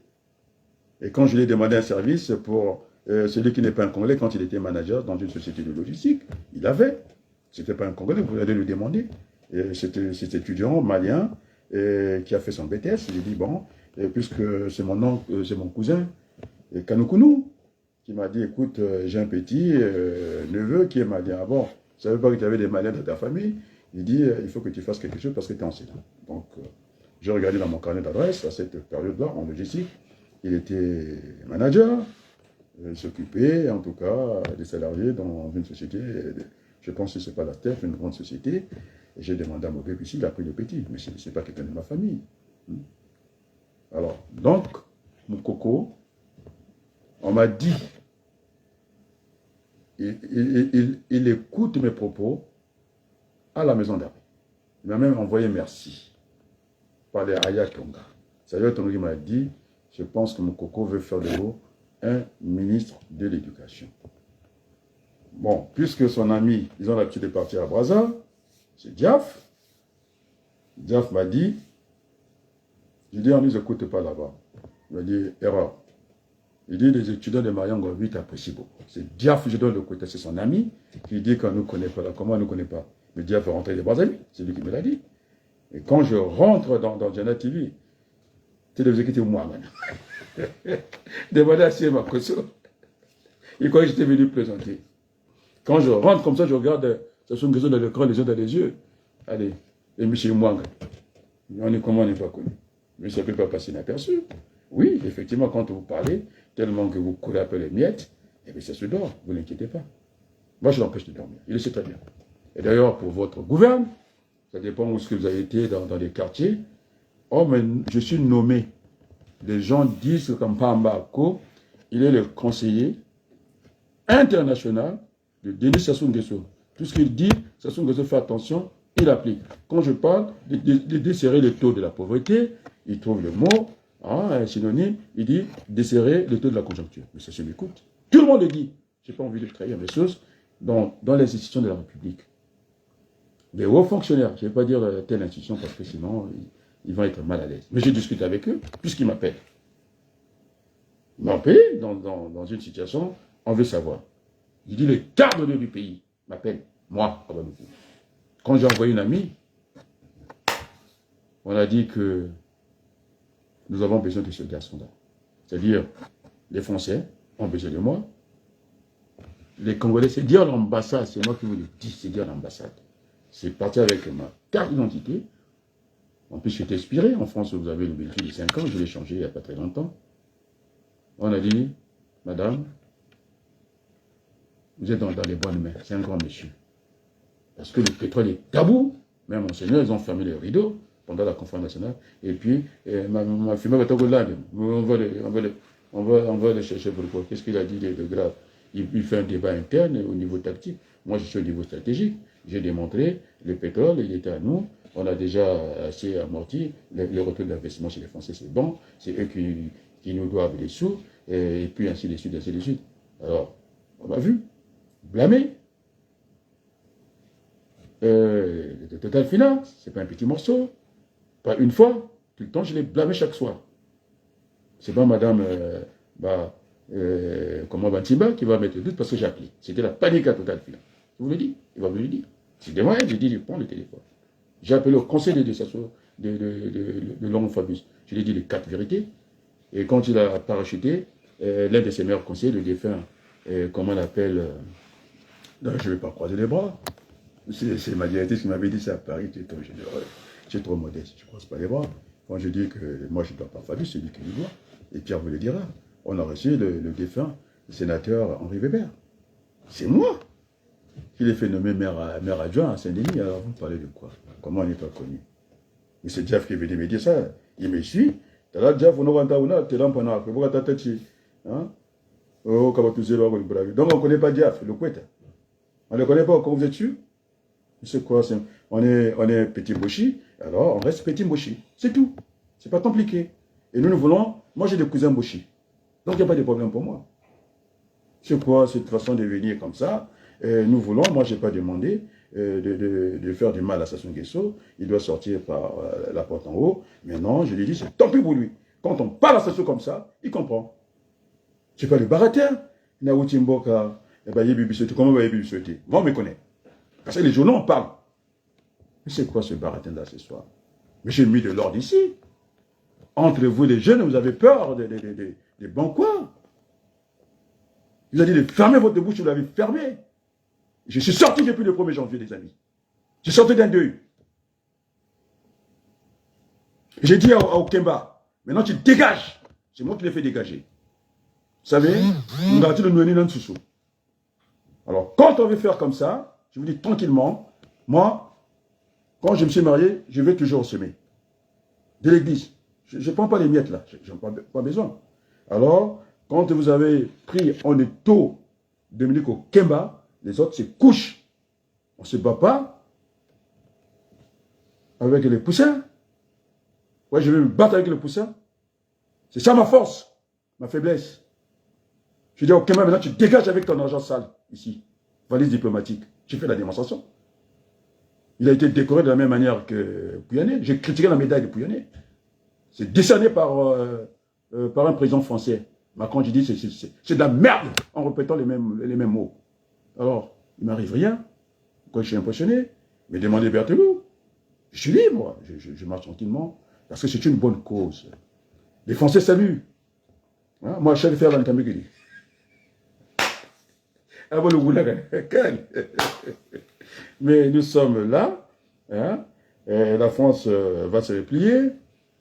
Et quand je lui ai demandé un service pour celui qui n'est pas un Congolais, quand il était manager dans une société de logistique, il avait. C'était pas un Congolais, vous allez lui demander. Cet étudiant malien qui a fait son BTS, il dit, bon, puisque c'est mon oncle, c'est mon cousin, Kanoukoulou, qui m'a dit, écoute, j'ai un petit neveu qui est malien. Ah bon, je ne savais pas que tu avais des Maliens dans ta famille. Il dit, il faut que tu fasses quelque chose parce que tu es enseignant. Donc, j'ai regardé dans mon carnet d'adresse, à cette période-là, en logistique. Il était manager, il s'occupait, en tout cas, des salariés dans une société, je pense que ce n'est pas la TEF, une grande société. Et j'ai demandé à mon bébé ici, il a pris le petit, mais ce n'est pas quelqu'un de ma famille. Alors, donc, mon coco, on m'a dit, il écoute mes propos à la maison d'arrêt. Il m'a même envoyé merci par les Aya Tonga. Ça veut dire qu'il m'a dit, je pense que mon coco veut faire de vous un ministre de l'Éducation. Bon, puisque son ami, ils ont l'habitude de partir à Brazza, c'est Diaf. Diaf m'a dit, je dis, on ne les écoute pas là-bas. Il m'a dit, erreur. Il dit, les étudiants de Mariango 8 apprécient beaucoup. C'est Diaf, je dois le côté, c'est son ami, qui dit qu'on ne nous connaît pas là. Comment on ne nous connaît pas? Mais Diaf est rentré des Brazzaville, c'est lui qui me l'a dit. Et quand je rentre dans Jana TV, c'est de vous moi maintenant. Demandez à Siem Makoso. Il croyait que j'étais venu présenter. Quand je rentre comme ça, je regarde, ça sont des gens dans le crâne, les gens dans les yeux. Allez, et M. Mwanga. Comment on n'est pas connu? Mais ça ne peut pas passer inaperçu. Oui, effectivement, quand vous parlez, tellement que vous courez un peu les miettes, et bien ça se dort, vous n'inquiétez pas. Moi, je l'empêche de dormir, il le sait très bien. Et d'ailleurs, pour votre gouverne, ça dépend où ce que vous avez été dans les quartiers. Oh, mais je suis nommé. Les gens disent que comme Pamba Ako, il est le conseiller international de Denis Sassou Nguesso. Tout ce qu'il dit, Sassou Nguesso fait attention, il applique. Quand je parle de desserrer le taux de la pauvreté, il trouve le mot, un synonyme, il dit desserrer le taux de la conjoncture. Mais ça se m'écoute. Tout le monde le dit. Je n'ai pas envie de trahir les choses dans les institutions de la République. Les hauts fonctionnaires, je ne vais pas dire telle institution parce que sinon, ils vont être mal à l'aise. Mais je discute avec eux, puisqu'ils m'appellent. Ils m'ont appelé dans une situation, on veut savoir. Il dit le cadre du pays m'appelle, moi, quand j'ai envoyé une amie, on a dit que nous avons besoin de ce garçon-là. C'est-à-dire, les Français ont besoin de moi. Les Congolais, c'est dire l'ambassade, c'est moi qui vous le dis, c'est dire l'ambassade. C'est parti avec ma carte d'identité. En plus, j'étais expiré. En France, vous avez le bulletin de 5 ans, je l'ai changé il n'y a pas très longtemps. On a dit, madame, vous êtes dans les bonnes mains, c'est un grand monsieur. Parce que le pétrole est tabou. Même monseigneur, ils ont fermé les rideaux pendant la conférence nationale. Et puis, ma fumée va être au-delà. on va le chercher pourquoi. Qu'est-ce qu'il a dit de grave? Il fait un débat interne au niveau tactique. Moi, je suis au niveau stratégique. J'ai démontré, le pétrole, il était à nous. On a déjà assez amorti. Le retour d'investissement chez les Français, c'est bon. C'est eux qui nous doivent les sous. Et puis ainsi de suite, ainsi de suite. Alors, on a vu. Blâmer. Le Total Finance, c'est pas un petit morceau. Pas une fois. Tout le temps, je l'ai blâmé chaque soir. C'est pas madame comment Bantimba qui va mettre le doute parce que j'ai appelé. C'était la panique à Total Finance. Je vous le dis, il va me le dire. C'est des moyens, j'ai dit, je prends le téléphone. J'ai appelé au conseil de Laurent Fabius. Je lui ai dit les 4 vérités. Et quand il a parachuté, l'un de ses meilleurs conseillers, le défunt, comment on appelle, non, je ne vais pas croiser les bras. C'est ma directrice qui m'avait dit ça à Paris. J'ai trop modeste, je ne croise pas les bras. Quand je dis que moi je ne dois pas Fabius, c'est lui qui le doit. Et Pierre vous le dira. On a reçu le défunt, le sénateur Henri Weber. C'est moi qui l'ai fait nommer maire adjoint à Saint-Denis. Alors vous parlez de quoi? Comment on n'est pas connu? Mais c'est Jeff qui est venu me dire ça. Il me suit. T'as là, Jeff, on aura t'es là pendant après. Pourquoi t'as tête? Hein? Oh, comment tu sais, donc on ne connaît pas Jeff, le couette. On ne le connaît pas encore, vous êtes sûr? C'est quoi? On est petit Mboshi, alors on reste petit Mboshi. C'est tout. C'est pas compliqué. Et nous voulons, moi j'ai des cousins Mboshi. Donc il n'y a pas de problème pour moi. C'est quoi cette façon de venir comme ça? Nous voulons, moi je n'ai pas demandé de faire du mal à Sassou Nguesso. Il doit sortir par la porte en haut. Mais non, je lui dis, c'est tant pis pour lui. Quand on parle à Sassou comme ça, il comprend. C'est pas le baratin. Naouti Mboka, comment va Yebi Bissoté? Va, on me connaît. Parce que les journaux en parlent. Mais c'est quoi ce baratin là ce soir? Mais j'ai mis de l'ordre ici. Entre vous les jeunes, vous avez peur des bons coins. Vous avez dit de fermer votre bouche, vous l'avez fermé. Je suis sorti depuis le 1er janvier, les amis. Je suis sorti d'un deuil. J'ai dit à Okemba, maintenant tu dégages. C'est moi qui l'ai fait dégager. Vous savez, nous avons le noué dans le sous. Alors, quand on veut faire comme ça, je vous dis tranquillement, moi, quand je me suis marié, je vais toujours semer. De l'église. Je ne prends pas les miettes là, je n'en ai pas besoin. Alors, quand vous avez pris en étau Dominique Okemba, les autres se couchent. On ne se bat pas avec les poussins. Ouais, je vais me battre avec les poussins. C'est ça ma force, ma faiblesse. Je dis, Okemba, maintenant tu dégages avec ton argent sale, ici. Valise diplomatique. J'ai fait la démonstration. Il a été décoré de la même manière que Pouyanné. J'ai critiqué la médaille de Pouyanné. C'est décerné par un président français. Macron, je dis, c'est de la merde en répétant les mêmes mots. Alors, il ne m'arrive rien. Quand je suis impressionné, mais demandez Berthelot. Je suis libre, je marche tranquillement. Parce que c'est une bonne cause. Les Français saluent. Hein? Moi, je sais faire dans le Kamigili. Mais nous sommes là. Hein? La France va se replier.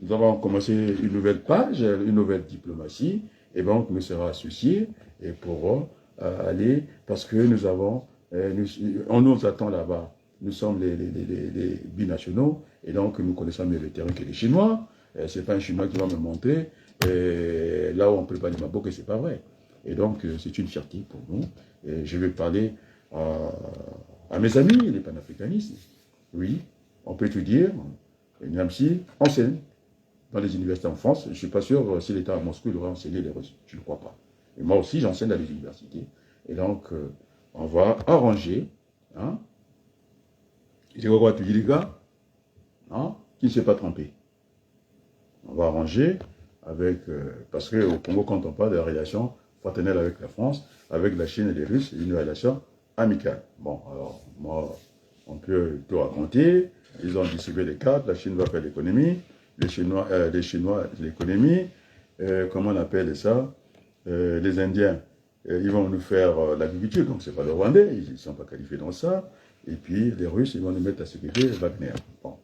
Nous allons commencer une nouvelle page, une nouvelle diplomatie. Et donc, nous serons associés et pourrons aller, parce que nous avons, on nous attend là-bas. Nous sommes les binationaux, et donc nous connaissons mieux le terrain que les Chinois. Ce n'est pas un Chinois qui va me montrer là où on peut pas dire Maboko, c'est pas vrai. Et donc, c'est une fierté pour nous. Et je vais parler à mes amis, les panafricanistes. Oui, on peut tout dire. Niamsi enseigne dans les universités en France. Je ne suis pas sûr si l'État à Moscou aurait enseigné les Russes. Je ne crois pas. Et moi aussi, j'enseigne dans les universités. Et donc, on va arranger. Hein, je vois tu dis les gars, hein, qui ne s'est pas trompé. On va arranger avec, parce qu'au Congo, quand on parle de la relation fraternelle avec la France, avec la Chine et les Russes, une relation amicale. Bon, alors, moi, on peut tout raconter. Ils ont distribué les cartes, la Chine va faire l'économie, les Chinois l'économie, comment on appelle ça, les Indiens, ils vont nous faire l'agriculture, donc c'est pas le Rwandais, ils ne sont pas qualifiés dans ça, et puis les Russes, ils vont nous mettre à sécurité Wagner. Bon.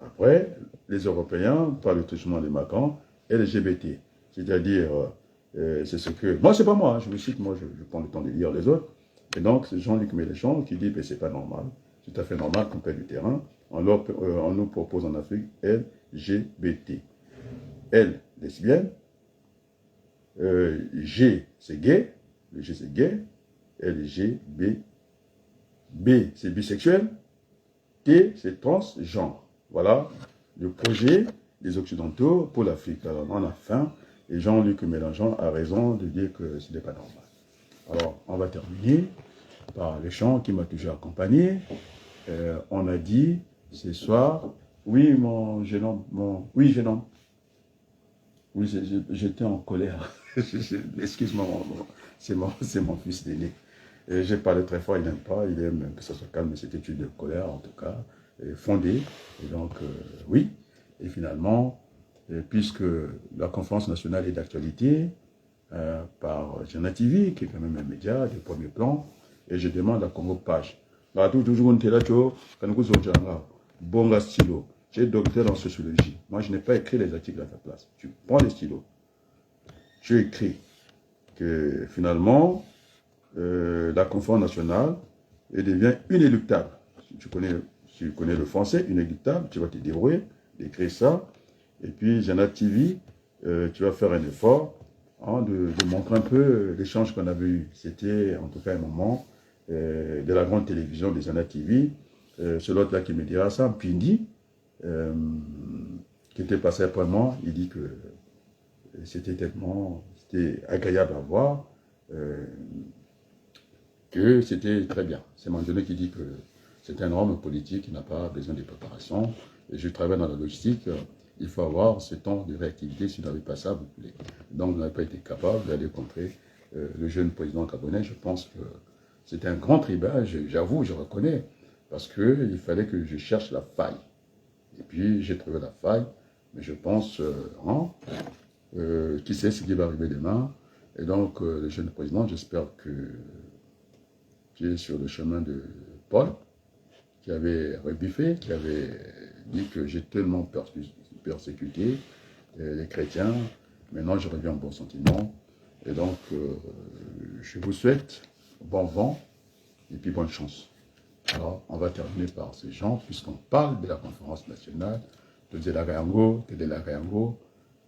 Après, les Européens parlent du touchement des Macron et LGBT, c'est-à-dire, c'est ce que, moi c'est pas moi, hein, je vous cite, moi je prends le temps de lire les autres, et donc c'est Jean-Luc Mélenchon qui dit que c'est pas normal, c'est tout à fait normal qu'on perd du terrain. On nous propose en Afrique LGBT. Elle, lesbienne, G, c'est gay. Le G, c'est gay. L, G, B. B, c'est bisexuel. T, c'est transgenre. Voilà le projet des Occidentaux pour l'Afrique. Alors, on a faim. Et Jean-Luc Mélenchon a raison de dire que ce n'est pas normal. Alors, on va terminer par le chant qui m'a toujours accompagné. On a dit ce soir, oui, mon jeune homme, oui, jeune homme. Oui, j'étais en colère. Excuse-moi, c'est mon fils d'aîné. J'ai parlé très fort, il n'aime pas, il aime que ça soit calme, mais c'était une colère en tout cas, fondée. Et donc, oui. Et finalement, puisque la conférence nationale est d'actualité, par Jana TV, qui est quand même un média de premier plan, et je demande à Congo Page. Bonga stylo. Tu es docteur en sociologie. Moi, je n'ai pas écrit les articles à ta place. Tu prends les stylos. Tu écris que finalement, la conférence nationale devient inéluctable. Si tu connais le français, inéluctable, tu vas te débrouiller d'écrire ça. Et puis, Jana TV, tu vas faire un effort de montrer un peu l'échange qu'on avait eu. C'était en tout cas un moment de la grande télévision de Jana TV. C'est l'autre là qui me dira ça, Pindi, qui était passé après moi, il dit que c'était agréable à voir, que c'était très bien. C'est Mandela qui dit que c'est un homme politique qui n'a pas besoin de préparation. Et je travaille dans la logistique, il faut avoir ce temps de réactivité. Si vous n'avez pas ça, vous pouvez. Donc, vous n'avez pas été capable d'aller contrer le jeune président gabonais. Je pense que c'était un grand tribal, j'avoue, je reconnais, parce qu'il fallait que je cherche la faille. Et puis, j'ai trouvé la faille, mais je pense, qui sait ce qui va arriver demain. Et donc, le jeune président, j'espère que tu es sur le chemin de Paul, qui avait rebiffé, qui avait dit que j'ai tellement persécuté les chrétiens. Maintenant, je reviens en bon sentiment. Et donc, je vous souhaite bon vent et puis bonne chance. Alors, on va terminer par ces gens, puisqu'on parle de la conférence nationale, de la Réango, de la Réango.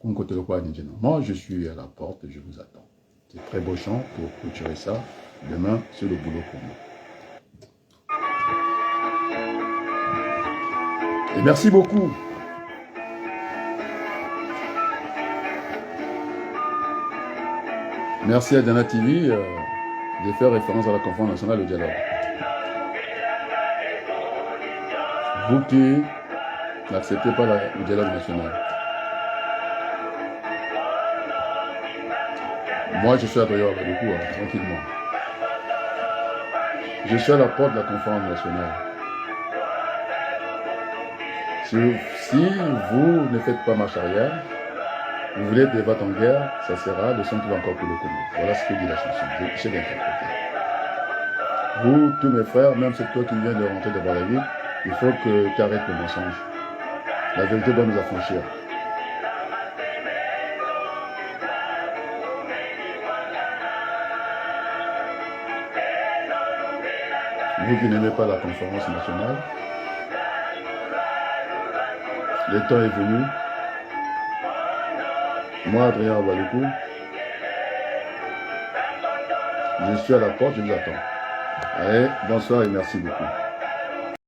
Moi, je suis à la porte et je vous attends. C'est très beau chant pour clôturer ça. Demain, c'est le boulot pour moi. Et merci beaucoup. Merci à Jana TV de faire référence à la conférence nationale de dialogue. Vous qui n'acceptez pas le dialogue national. Moi, je suis à Doyo, tranquillement. Je suis à la porte de la conférence nationale. Si vous ne faites pas marche arrière, vous voulez débattre en guerre, ça sera le son qui va encore pour le Congo. Voilà ce que dit la chanson. J'ai bien interprété. Vous, tous mes frères, même c'est toi qui viens de rentrer devant la ville, il faut que tu arrêtes le mensonge. La vérité doit nous affranchir. Vous qui n'aimez pas la conférence nationale, le temps est venu. Moi, Adrien Waluku, je suis à la porte, je vous attends. Allez, bonsoir et merci beaucoup.